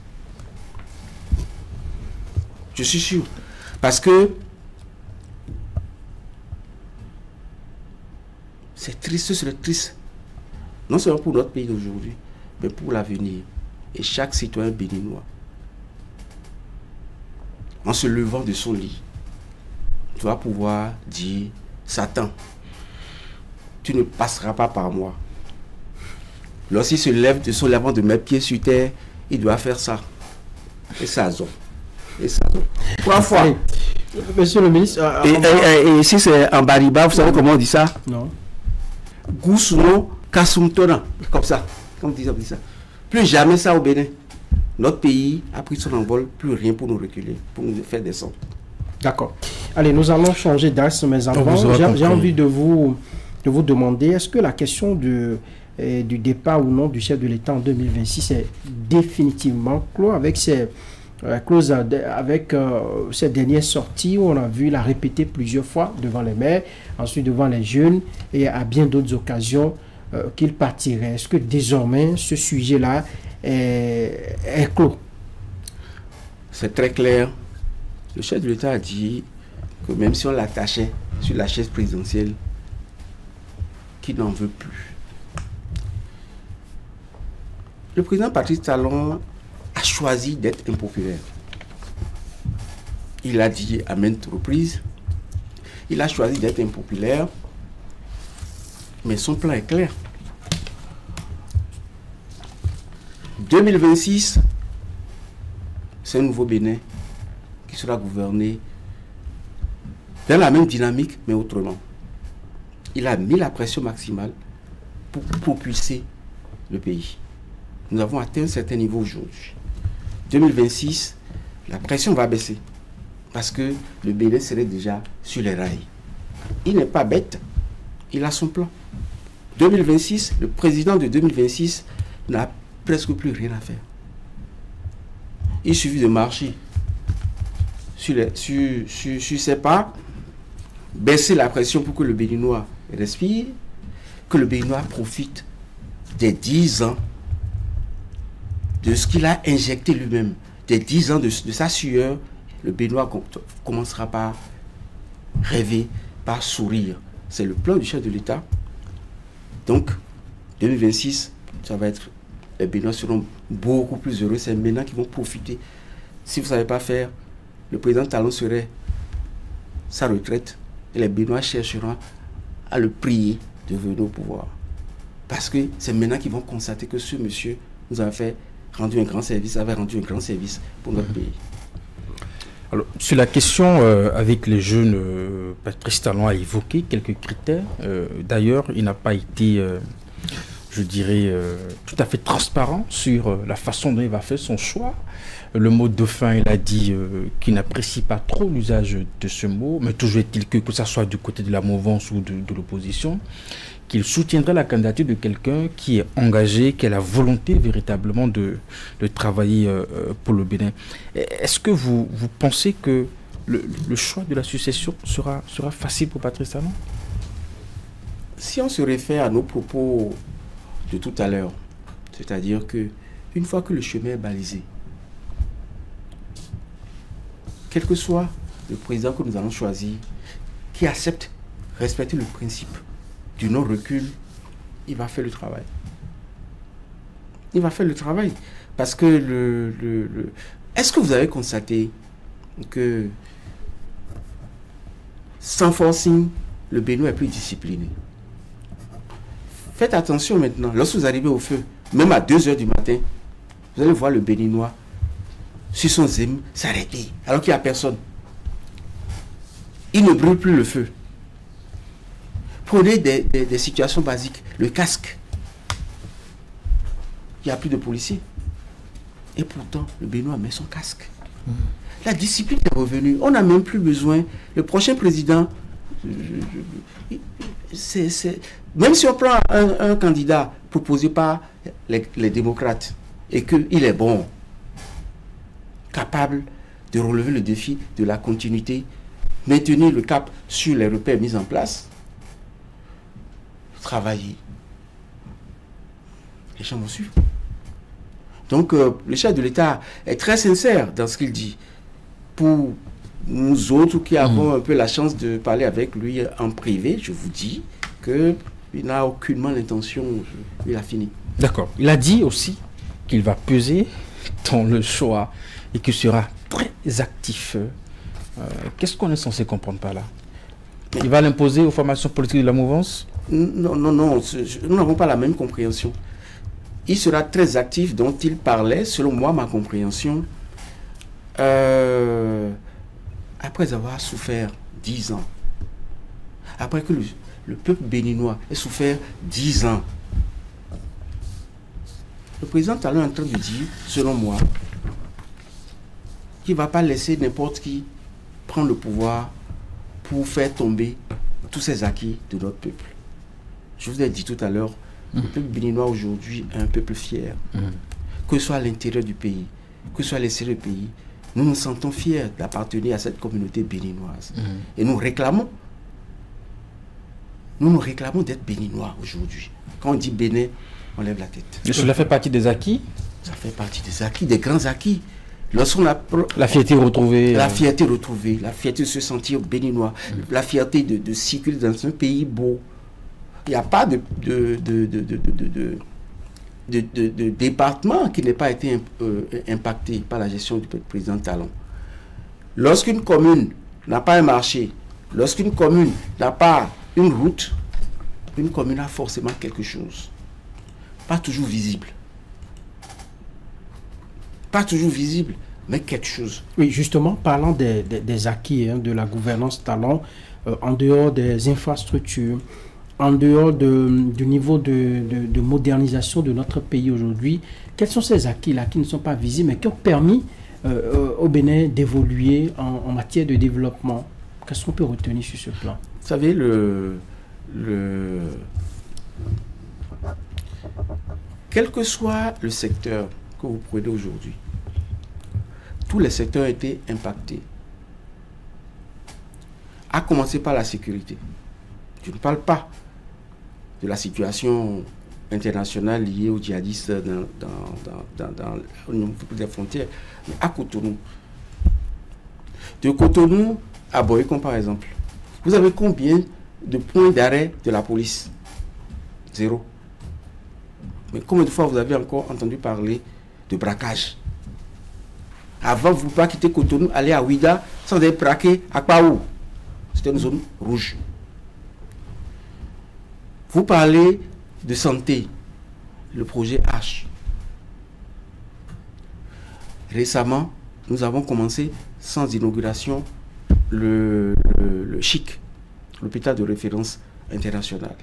Je suis sûr. Parce que c'est triste. Non seulement pour notre pays d'aujourd'hui, mais pour l'avenir. Et chaque citoyen béninois, en se levant de son lit, doit pouvoir dire, Satan, tu ne passeras pas par moi. Lorsqu'il se lève de son lavant de mes pieds sur terre, il doit faire ça. Et ça, et ça. 3 fois. Monsieur le ministre... et si c'est en Bariba, vous savez comment on dit ça? Non. Gousouno Kasumtona. Comme ça. Comme dit ça. Plus jamais ça au Bénin. Notre pays a pris son envol, plus rien pour nous reculer, pour nous faire descendre. D'accord. Allez, nous allons changer d'axe, mais avant, j'ai envie de vous demander, est-ce que la question du départ ou non du chef de l'État en 2026 est définitivement clos avec ces dernières sorties où on a vu la répéter plusieurs fois devant les maires, ensuite devant les jeunes et à bien d'autres occasions qu'il partirait. Est-ce que désormais ce sujet-là est clos? C'est très clair. Le chef de l'État a dit que même si on l'attachait sur la chaise présidentielle, qu'il n'en veut plus. Le président Patrice Talon a choisi d'être impopulaire. Il a dit à maintes reprises, il a choisi d'être impopulaire, mais son plan est clair. 2026, c'est un nouveau Bénin qui sera gouverné dans la même dynamique, mais autrement. Il a mis la pression maximale pour propulser le pays. Nous avons atteint un certain niveau aujourd'hui. 2026, la pression va baisser parce que le Bénin serait déjà sur les rails. Il n'est pas bête, il a son plan. 2026, le président de 2026 n'a presque plus rien à faire. Il suffit de marcher sur ses pas, baisser la pression pour que le Béninois respire, que le Béninois profite des 10 ans de ce qu'il a injecté lui-même, des 10 ans de sa sueur. Le Béninois commencera par rêver, par sourire. C'est le plan du chef de l'État. Donc, 2026, ça va être... Les Béninois seront beaucoup plus heureux. C'est maintenant qu'ils vont profiter. Si vous ne savez pas faire, le président Talon serait sa retraite et les Béninois chercheront à le prier de venir au pouvoir. Parce que c'est maintenant qu'ils vont constater que ce monsieur nous avait rendu un grand service, pour notre pays. Alors, sur la question avec les jeunes, Patrice Talon a évoqué quelques critères. D'ailleurs, il n'a pas été, je dirais, tout à fait transparent sur la façon dont il va faire son choix. Le mot dauphin, il a dit qu'il n'apprécie pas trop l'usage de ce mot, mais toujours est-il que ça soit du côté de la mouvance ou de l'opposition, qu'il soutiendrait la candidature de quelqu'un qui est engagé, qui a la volonté véritablement de travailler pour le Bénin. Est-ce que vous pensez que le choix de la succession sera facile pour Patrice Talon? Si on se réfère à nos propos de tout à l'heure, c'est-à-dire que une fois que le chemin est balisé, quel que soit le président que nous allons choisir, qui accepte respecter le principe du non-recul, il va faire le travail. Il va faire le travail. Parce que est-ce que vous avez constaté que sans forcing, le Béninois est plus discipliné? Faites attention maintenant. Lorsque vous arrivez au feu, même à 2 h du matin, vous allez voir le Béninois sur son zème s'arrêter, alors qu'il n'y a personne. Il ne brûle plus le feu. Prenez des situations basiques. Le casque. Il n'y a plus de policiers. Et pourtant, le Béninois met son casque. La discipline est revenue. On n'a même plus besoin. Le prochain président Même si on prend un candidat proposé par les démocrates et qu'il est bon, capable de relever le défi de la continuité, maintenir le cap sur les repères mis en place, travailler, les gens vont suivre. Donc le chef de l'État est très sincère dans ce qu'il dit. Pour nous autres qui avons un peu la chance de parler avec lui en privé, je vous dis qu'il n'a aucunement l'intention, il a fini. D'accord. Il a dit aussi qu'il va peser dans le choix et qu'il sera très actif. Qu'est-ce qu'on est censé comprendre par là? Il va l'imposer aux formations politiques de la mouvance? Non, nous n'avons pas la même compréhension. Il sera très actif, dont il parlait, selon moi, ma compréhension, après avoir souffert 10 ans, après que le peuple béninois ait souffert 10 ans, le président Talon est en train de dire, selon moi, qu'il ne va pas laisser n'importe qui prendre le pouvoir pour faire tomber tous ces acquis de notre peuple. Je vous ai dit tout à l'heure, le peuple béninois aujourd'hui est un peuple fier. Que ce soit à l'intérieur du pays, que ce soit à l'extérieur du pays, nous nous sentons fiers d'appartenir à cette communauté béninoise. Et nous réclamons d'être béninois aujourd'hui. Quand on dit Bénin, on lève la tête. Et cela fait partie des acquis? Ça fait partie des acquis, des grands acquis. Lorsqu'on a la fierté retrouvée. La fierté retrouvée, la fierté de se sentir béninois, la fierté de circuler dans un pays beau. Il n'y a pas de département qui n'ait pas été impacté par la gestion du président Talon. Lorsqu'une commune n'a pas un marché, lorsqu'une commune n'a pas une route, une commune a forcément quelque chose. Pas toujours visible. Pas toujours visible, mais quelque chose. Oui, justement, parlant des acquis de la gouvernance Talon, en dehors des infrastructures, en dehors du niveau de modernisation de notre pays aujourd'hui, quels sont ces acquis-là qui ne sont pas visibles, mais qui ont permis au Bénin d'évoluer en matière de développement? Qu'est-ce qu'on peut retenir sur ce plan? Vous savez, quel que soit le secteur que vous prenez aujourd'hui, tous les secteurs ont été impactés. À commencer par la sécurité. Je ne parle pas de la situation internationale liée aux djihadistes au niveau des frontières, mais à Cotonou. De Cotonou à Boycon, par exemple, vous avez combien de points d'arrêt de la police? 0. Mais combien de fois vous avez encore entendu parler de braquage? Avant, vous ne pouvez pas quitter Cotonou, aller à Ouida sans être braqué à Paou. C'était une zone rouge. Vous parlez de santé, le projet H. Récemment, nous avons commencé sans inauguration le CHIC, l'hôpital de référence international.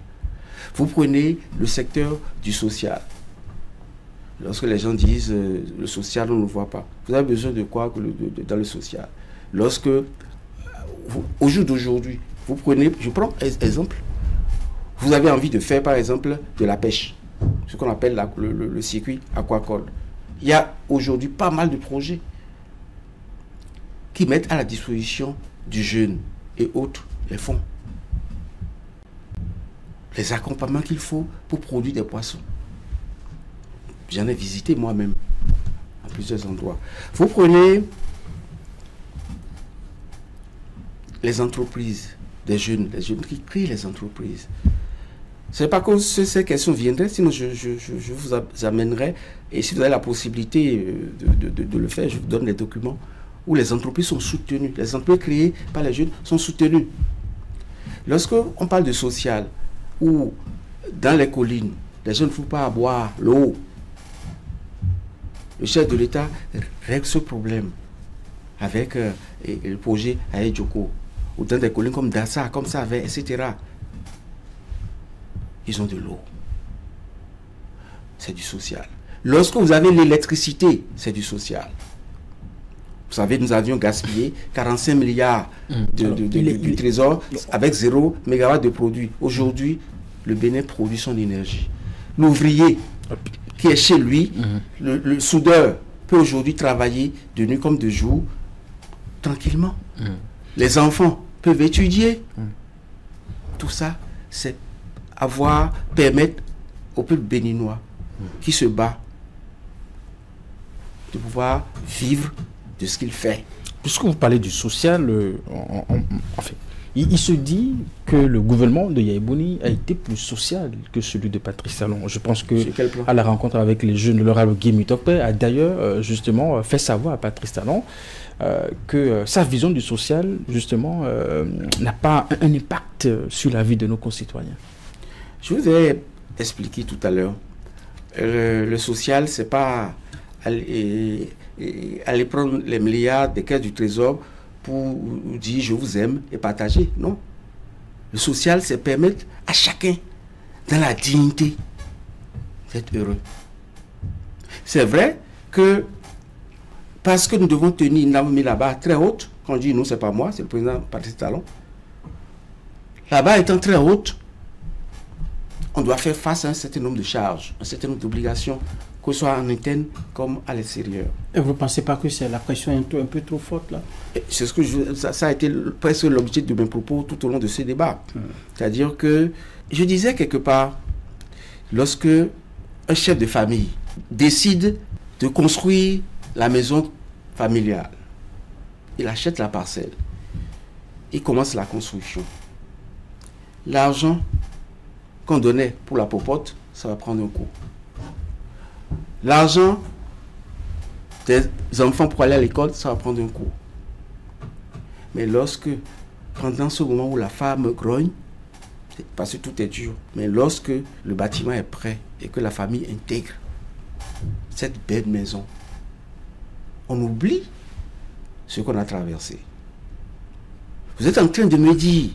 Vous prenez le secteur du social. Lorsque les gens disent le social, on ne le voit pas. Vous avez besoin de quoi dans le social? Lorsque, au jour d'aujourd'hui, vous prenez, je prends exemple, vous avez envie de faire par exemple de la pêche, ce qu'on appelle le circuit aquacole. Il y a aujourd'hui pas mal de projets qui mettent à la disposition du jeune et autres les fonds, les accompagnements qu'il faut pour produire des poissons. J'en ai visité moi-même à plusieurs endroits. Vous prenez les entreprises, les jeunes qui créent les entreprises. Ce n'est pas que ces questions viendraient, sinon je vous amènerai, et si vous avez la possibilité de le faire, je vous donne les documents où les entreprises sont soutenues. Les entreprises créées par les jeunes sont soutenues. Lorsqu'on parle de social, où dans les collines, les jeunes ne font pas à boire l'eau, le chef de l'État règle ce problème avec le projet Aïdjoko, ou dans des collines comme Dassa, comme Savé, etc. Ils ont de l'eau. C'est du social. Lorsque vous avez l'électricité, c'est du social. Vous savez, nous avions gaspillé 45 milliards du trésor avec 0 mégawatt de produit. Aujourd'hui, le Bénin produit son énergie. L'ouvrier qui est chez lui, le soudeur peut aujourd'hui travailler de nuit comme de jour, tranquillement. Les enfants peuvent étudier. Tout ça, c'est permettre au peuple béninois qui se bat de pouvoir vivre de ce qu'il fait. Puisque vous parlez du social, enfin, il se dit que le gouvernement de Yaya Boni a été plus social que celui de Patrice Talon. Je pense que à la rencontre avec les jeunes, l'honorable Guy Mutokpe a d'ailleurs justement fait savoir à Patrice Talon que sa vision du social justement n'a pas un impact sur la vie de nos concitoyens. Je vous ai expliqué tout à l'heure, le social, c'est pas aller prendre les milliards des caisses du trésor pour dire je vous aime et partager. Non. Le social, c'est permettre à chacun, dans la dignité, d'être heureux. C'est vrai que parce que nous devons tenir une arme là-bas très haute, quand je dis nous, c'est pas moi, c'est le président Patrice Talon. Là-bas étant très haute, on doit faire face à un certain nombre de charges, un certain nombre d'obligations, que ce soit en interne comme à l'extérieur. Et vous ne pensez pas que c'est la pression un peu trop forte là? C'est ce que ça a été presque l'objet de mes propos tout au long de ce débat. C'est-à-dire que je disais quelque part, lorsque un chef de famille décide de construire la maison familiale, il achète la parcelle, il commence la construction. L'argent qu'on donnait pour la popote, ça va prendre un coup. L'argent des enfants pour aller à l'école, ça va prendre un coup. Mais lorsque, pendant ce moment où la femme grogne, parce que tout est dur, mais lorsque le bâtiment est prêt et que la famille intègre cette belle maison, on oublie ce qu'on a traversé. Vous êtes en train de me dire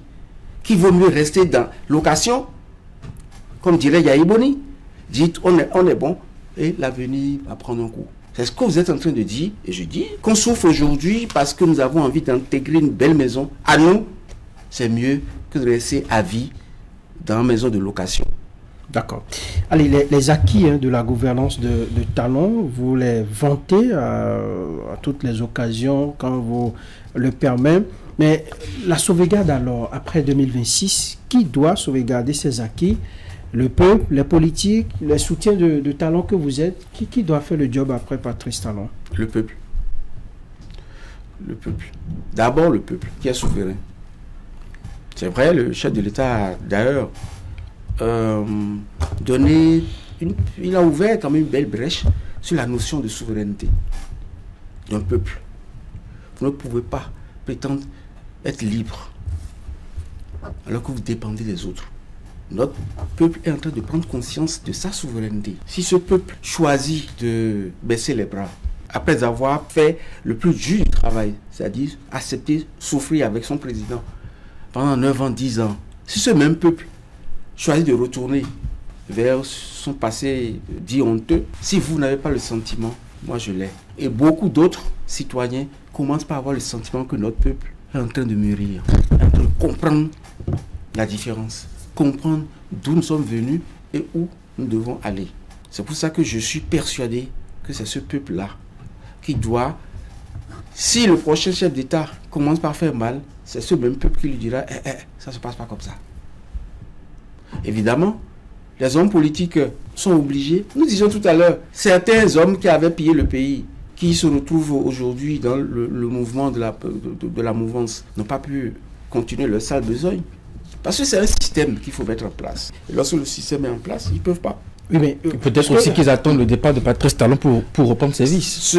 qu'il vaut mieux rester dans location, comme dirait Yaya Boni, dites on est bon, et l'avenir va prendre un coup. C'est ce que vous êtes en train de dire, et je dis qu'on souffre aujourd'hui parce que nous avons envie d'intégrer une belle maison. À nous, c'est mieux que de rester à vie dans une maison de location. D'accord. Allez, les acquis de la gouvernance de Talon, vous les vantez à toutes les occasions quand vous le permettez. Mais la sauvegarde alors, après 2026, qui doit sauvegarder ces acquis? Le peuple, les politiques, les soutiens de Talon que vous êtes, qui doit faire le job après Patrice Talon? Le peuple. Le peuple. D'abord le peuple, qui est souverain. C'est vrai, le chef de l'État a d'ailleurs il a ouvert quand même une belle brèche sur la notion de souveraineté d'un peuple. Vous ne pouvez pas prétendre être libre alors que vous dépendez des autres. Notre peuple est en train de prendre conscience de sa souveraineté. Si ce peuple choisit de baisser les bras, après avoir fait le plus dur du travail, c'est-à-dire accepter, souffrir avec son président pendant 9 ans, 10 ans, si ce même peuple choisit de retourner vers son passé dit honteux, si vous n'avez pas le sentiment, moi je l'ai. Et beaucoup d'autres citoyens commencent par avoir le sentiment que notre peuple est en train de mûrir, est en train de comprendre la différence, comprendre d'où nous sommes venus et où nous devons aller. C'est pour ça que je suis persuadé que c'est ce peuple-là qui doit, si le prochain chef d'État commence par faire mal, c'est ce même peuple qui lui dira ça ne se passe pas comme ça. Évidemment, les hommes politiques sont obligés. Nous disions tout à l'heure, certains hommes qui avaient pillé le pays, qui se retrouvent aujourd'hui dans le mouvement de la mouvance, n'ont pas pu continuer leur sale besogne. Parce que c'est un système qu'il faut mettre en place. Et lorsque le système est en place, ils ne peuvent pas. Oui, mais peut-être aussi qu'ils attendent le départ de Patrice Talon pour reprendre ses vices.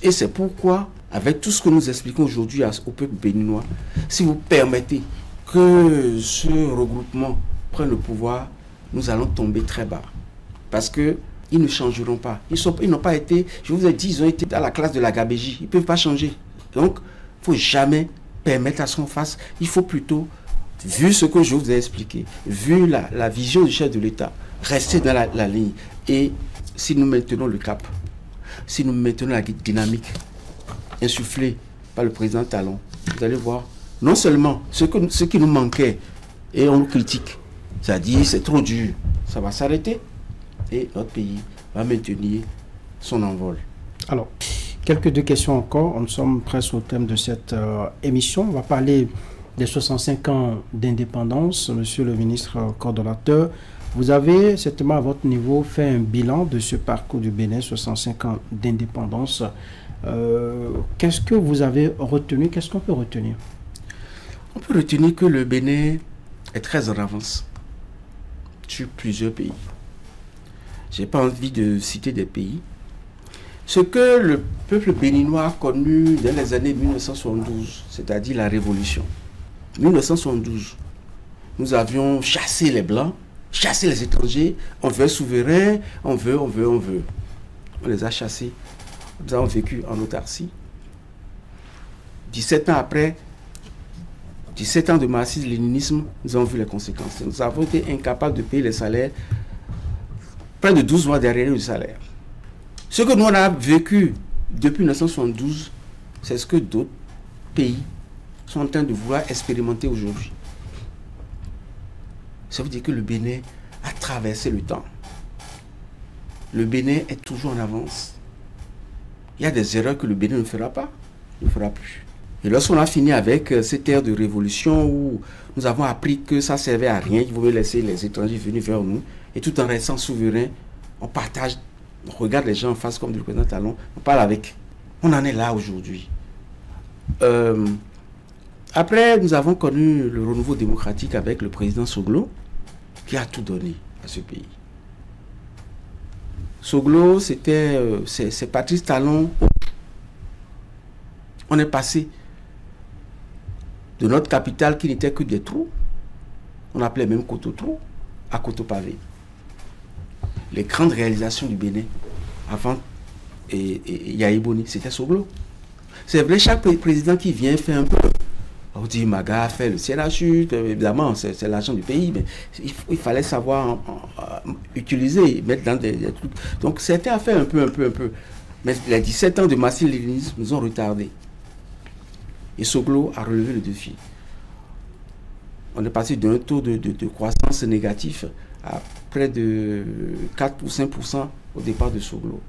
Et c'est pourquoi, avec tout ce que nous expliquons aujourd'hui au peuple béninois, si vous permettez que ce regroupement prenne le pouvoir, nous allons tomber très bas. Parce qu'ils ne changeront pas. Ils n'ont pas été, je vous ai dit, ils ont été dans la classe de la gabégie. Ils ne peuvent pas changer. Donc, il ne faut jamais permettre à ce qu'on fasse. Il faut plutôt, vu ce que je vous ai expliqué, vu la vision du chef de l'État, rester dans la ligne. Et si nous maintenons le cap, si nous maintenons la dynamique, insufflé par le président Talon, vous allez voir, non seulement ce qui nous manquait, et on nous critique, c'est-à-dire c'est trop dur, ça va s'arrêter, et notre pays va maintenir son envol. Alors, quelques deux questions encore, nous sommes presque au thème de cette émission, on va parler des 65 ans d'indépendance. Monsieur le ministre coordonnateur, vous avez certainement à votre niveau fait un bilan de ce parcours du Bénin, 65 ans d'indépendance. Qu'est-ce que vous avez retenu? Qu'est-ce qu'on peut retenir? On peut retenir que le Bénin est très en avance sur plusieurs pays. Je n'ai pas envie de citer des pays. Ce que le peuple béninois a connu dans les années 1972, c'est-à-dire la Révolution. 1972, nous avions chassé les Blancs, chassé les étrangers, on veut souverain, on veut. On les a chassés. Nous avons vécu en autarcie. 17 ans après, 17 ans de marxisme-léninisme, nous avons vu les conséquences. Nous avons été incapables de payer les salaires, près de 12 mois derrière le salaire. Ce que nous on a vécu depuis 1972, c'est ce que d'autres pays sont en train de vouloir expérimenter aujourd'hui. Ça veut dire que le Bénin a traversé le temps. Le Bénin est toujours en avance. Il y a des erreurs que le Bénin ne fera pas, ne fera plus. Et lorsqu'on a fini avec cette ère de révolution où nous avons appris que ça ne servait à rien, qu'il vaut mieux laisser les étrangers venir vers nous, et tout en restant souverain, on partage, on regarde les gens en face comme du président Talon, on parle avec. On en est là aujourd'hui. Après, nous avons connu le renouveau démocratique avec le président Soglo, qui a tout donné à ce pays. Soglo, c'est Patrice Talon. On est passé de notre capitale qui n'était que des trous, on appelait même Coteau-Trou, à Coteau-Pavé. Les grandes réalisations du Bénin, avant Yahi Boni, c'était Soglo. C'est vrai, chaque président qui vient fait un peu. On dit Maga fait le CNHU, évidemment, c'est l'argent du pays, mais il fallait savoir utiliser, mettre dans des trucs. Donc c'était à faire un peu. Mais les 17 ans de marxisme-léninisme nous ont retardés. Et Soglo a relevé le défi. On est passé d'un taux de croissance négatif à près de 4 ou 5% au départ de Soglo.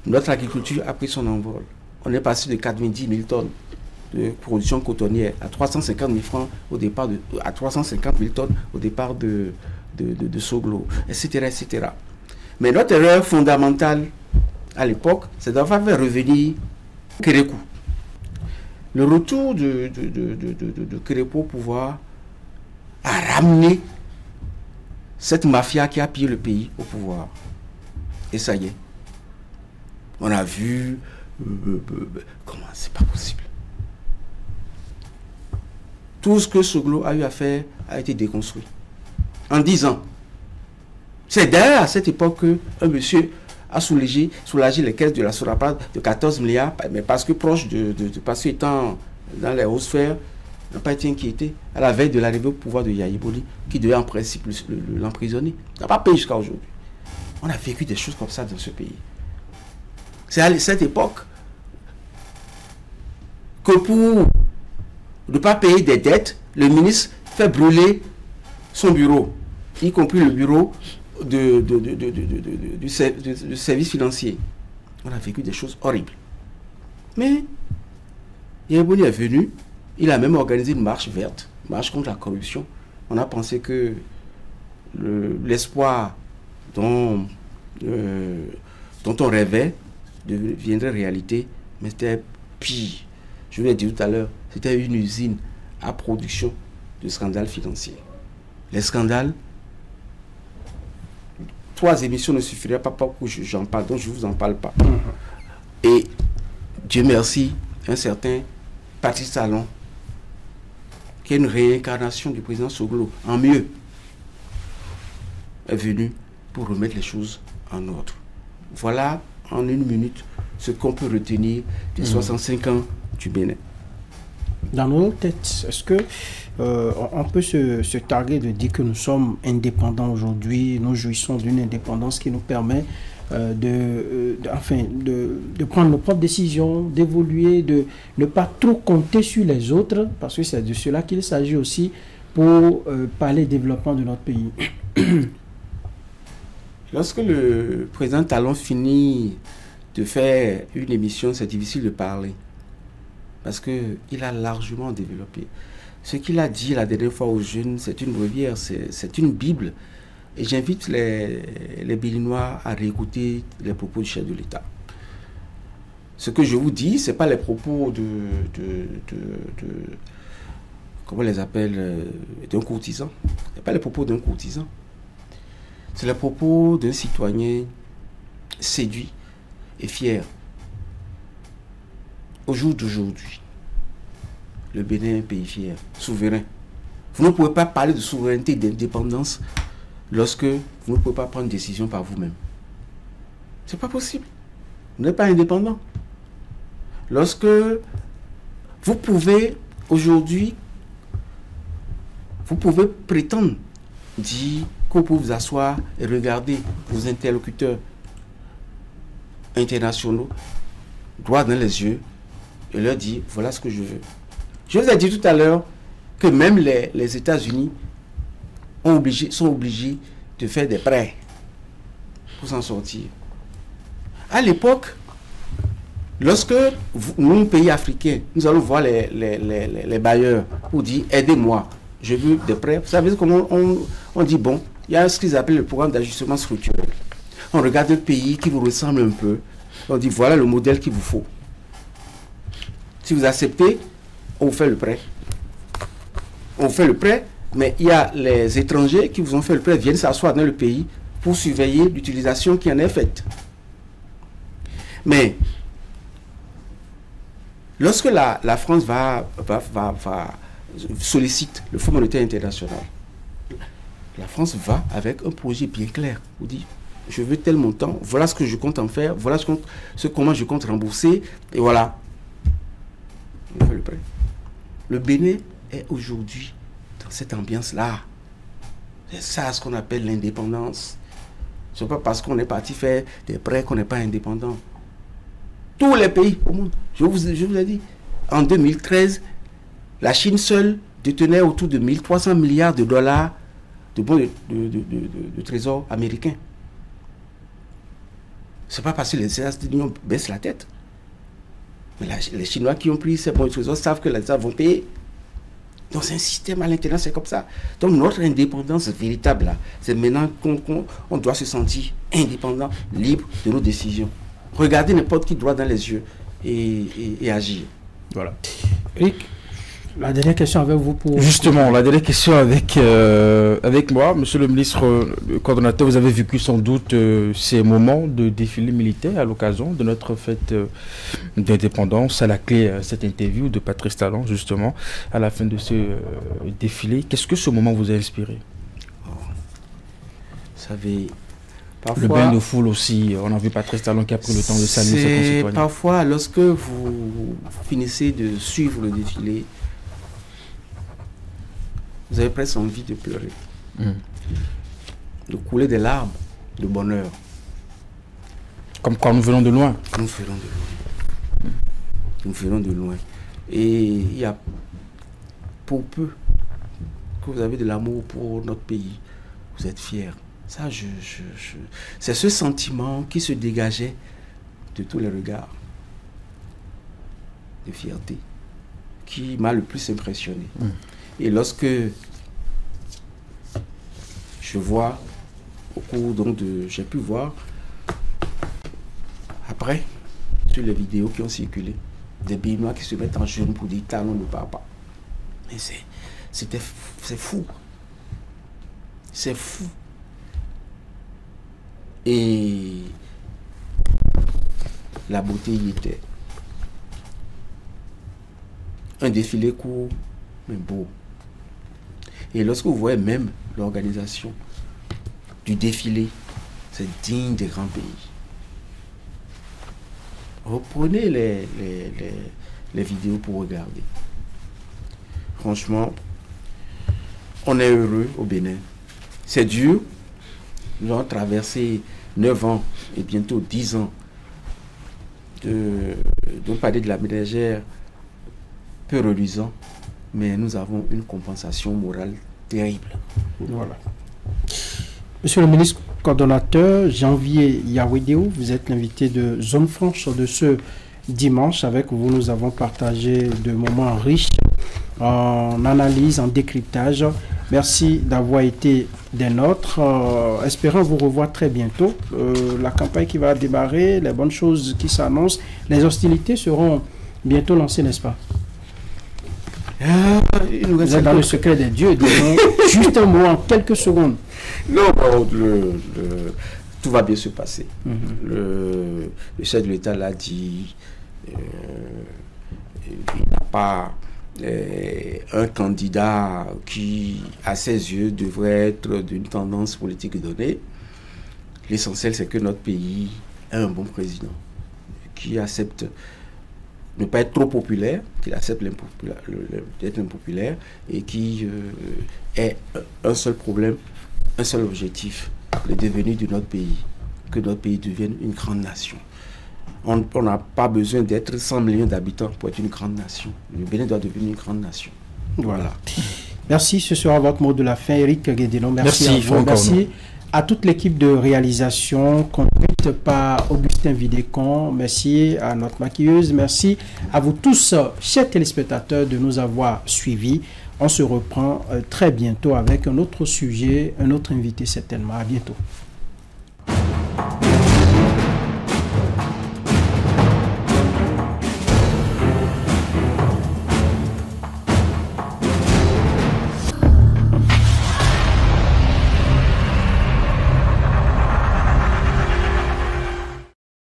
Notre agriculture a pris son envol. On est passé de 90 000 tonnes de production cotonnière à 350 000 francs au départ à 350 000 tonnes au départ de Soglo, etc. Mais notre erreur fondamentale à l'époque, c'est d'avoir fait revenir Kérékou. Le retour de Kérékou au pouvoir a ramené cette mafia qui a pillé le pays au pouvoir. Et ça y est. On a vu comment c'est pas possible. Tout ce que Soglo a eu à faire a été déconstruit. En 10 ans. C'est d'ailleurs à cette époque qu'un monsieur a soulagé les caisses de la Sorapad de 14 milliards, mais parce que proche parce qu'étant dans les hautes sphères, n'a pas été inquiété à la veille de l'arrivée au pouvoir de Yahi Boni, qui devait en principe l'emprisonner. Il n'a pas payé jusqu'à aujourd'hui. On a vécu des choses comme ça dans ce pays. C'est à cette époque que pour ne pas payer des dettes, le ministre fait brûler son bureau, y compris le bureau du service financier. On a vécu des choses horribles. Mais Yahi Boni est venu, il a même organisé une marche verte, marche contre la corruption. On a pensé que l'espoir dont on rêvait deviendrait réalité, mais c'était pire. Je vous l'ai dit tout à l'heure, c'était une usine à production de scandales financiers. Les scandales, 3 émissions ne suffiraient pas pour que j'en parle, donc je ne vous en parle pas. Et Dieu merci, un certain Patrice Talon, qui est une réincarnation du président Soglo, en mieux, est venu pour remettre les choses en ordre. Voilà, en 1 minute, ce qu'on peut retenir des 65 ans du Bénin. Dans nos têtes, est-ce que on peut se targuer de dire que nous sommes indépendants aujourd'hui, nous jouissons d'une indépendance qui nous permet de prendre nos propres décisions, d'évoluer, de ne pas trop compter sur les autres, parce que c'est de cela qu'il s'agit aussi pour parler développement de notre pays. Lorsque le président Talon finit de faire une émission, c'est difficile de parler. Parce qu'il a largement développé. Ce qu'il a dit la dernière fois aux jeunes, c'est une brevière, c'est une Bible. Et j'invite les Béninois à réécouter les propos du chef de l'État. Ce que je vous dis, ce n'est pas les propos comment on les appelle, d'un courtisan. Ce n'est pas les propos d'un courtisan. C'est les propos d'un citoyen séduit et fier. Au jour d'aujourd'hui, le Bénin est un pays fier, souverain. Vous ne pouvez pas parler de souveraineté et d'indépendance lorsque vous ne pouvez pas prendre une décision par vous-même. Ce n'est pas possible. Vous n'êtes pas indépendant. Lorsque vous pouvez, aujourd'hui, vous pouvez prétendre dire que vous pouvez vous asseoir et regarder vos interlocuteurs internationaux droit dans les yeux et leur dire voilà ce que je veux. Je vous ai dit tout à l'heure que même les États-Unis sont obligés de faire des prêts pour s'en sortir. À l'époque, lorsque nous, pays africains, nous allons voir les bailleurs pour dire aidez-moi, je veux des prêts. Vous savez comment on dit bon, il y a ce qu'ils appellent le programme d'ajustement structurel. On regarde le pays qui vous ressemble un peu. On dit voilà le modèle qu'il vous faut. Si vous acceptez, on vous fait le prêt. On vous fait le prêt, mais il y a les étrangers qui vous ont fait le prêt, viennent s'asseoir dans le pays pour surveiller l'utilisation qui en est faite. Mais lorsque la France sollicite le Fonds monétaire international, la France va avec un projet bien clair. Vous dit je veux tel montant, voilà ce que je compte en faire, voilà comment je compte rembourser, et voilà. On fait le prêt. Le Bénin est aujourd'hui dans cette ambiance-là. C'est ça ce qu'on appelle l'indépendance. Ce n'est pas parce qu'on est parti faire des prêts qu'on n'est pas indépendant. Tous les pays au monde, je vous ai dit, en 2013, la Chine seule détenait autour de 1300 milliards de dollars de bons de trésor américains. Ce n'est pas parce que les États-Unis baissent la tête. Mais les Chinois qui ont pris ces bons de trésor savent que les États vont payer. Donc c'est un système à l'intérieur, c'est comme ça. Donc notre indépendance véritable, là, c'est maintenant qu'on doit se sentir indépendant, libre de nos décisions. Regardez n'importe qui droit dans les yeux et agir. Voilà. Eric, la dernière question avec vous pour... Justement, la dernière question avec moi. Monsieur le ministre, le coordonnateur, vous avez vécu sans doute ces moments de défilé militaire à l'occasion de notre fête d'indépendance, à la clé cette interview de Patrice Talon, justement, à la fin de ce défilé. Qu'est-ce que ce moment vous a inspiré? Vous savez, parfois... Le bain de foule aussi, on a vu Patrice Talon qui a pris le temps de saluer ses concitoyens. Parfois, lorsque vous finissez de suivre le défilé, vous avez presque envie de pleurer, de couler des larmes de bonheur. Comme quand nous venons de loin. Nous venons de loin. Nous venons de loin. Et il y a, pour peu que vous avez de l'amour pour notre pays, vous êtes fiers. Ça, c'est ce sentiment qui se dégageait de tous les regards de fierté qui m'a le plus impressionné. Et lorsque je vois, au cours donc j'ai pu voir, après, sur les vidéos qui ont circulé, des Béninois qui se mettent en genoux pour dire Talon ne part pas. Mais c'est fou. C'est fou. Et la beauté y était. Un défilé court, mais beau. Et lorsque vous voyez même l'organisation du défilé, c'est digne des grands pays. Reprenez les vidéos pour regarder. Franchement, on est heureux au Bénin. C'est dur. Nous avons traversé 9 ans et bientôt 10 ans de parler de la ménagère peu reluisant, mais nous avons une compensation morale terrible. Voilà. Monsieur le ministre coordonnateur, Janvier Yawedeo, vous êtes l'invité de Zone Franche de ce dimanche. Avec vous, nous avons partagé de moments riches en analyse, en décryptage. Merci d'avoir été des nôtres. Espérons vous revoir très bientôt. La campagne qui va démarrer, les bonnes choses qui s'annoncent, les hostilités seront bientôt lancées, n'est-ce pas? Vous êtes dans le secret des dieux. Disons juste un mot en quelques secondes. Non, bon, tout va bien se passer. Le chef de l'État l'a dit. Il n'a pas un candidat qui, à ses yeux, devrait être d'une tendance politique donnée. L'essentiel, c'est que notre pays ait un bon président qui accepte ne pas être trop populaire, qu'il accepte d'être impopulaire et qui ait un seul problème, un seul objectif, le devenir de notre pays, que notre pays devienne une grande nation. On n'a pas besoin d'être 100 millions d'habitants pour être une grande nation. Le Bénin doit devenir une grande nation. Voilà. Merci, ce sera votre mot de la fin, Eric Guédénon. Merci à vous. Merci à toute l'équipe de réalisation conduite par Augustin Vidécon. Merci à notre maquilleuse. Merci à vous tous, chers téléspectateurs, de nous avoir suivis. On se reprend très bientôt avec un autre sujet, un autre invité certainement. À bientôt.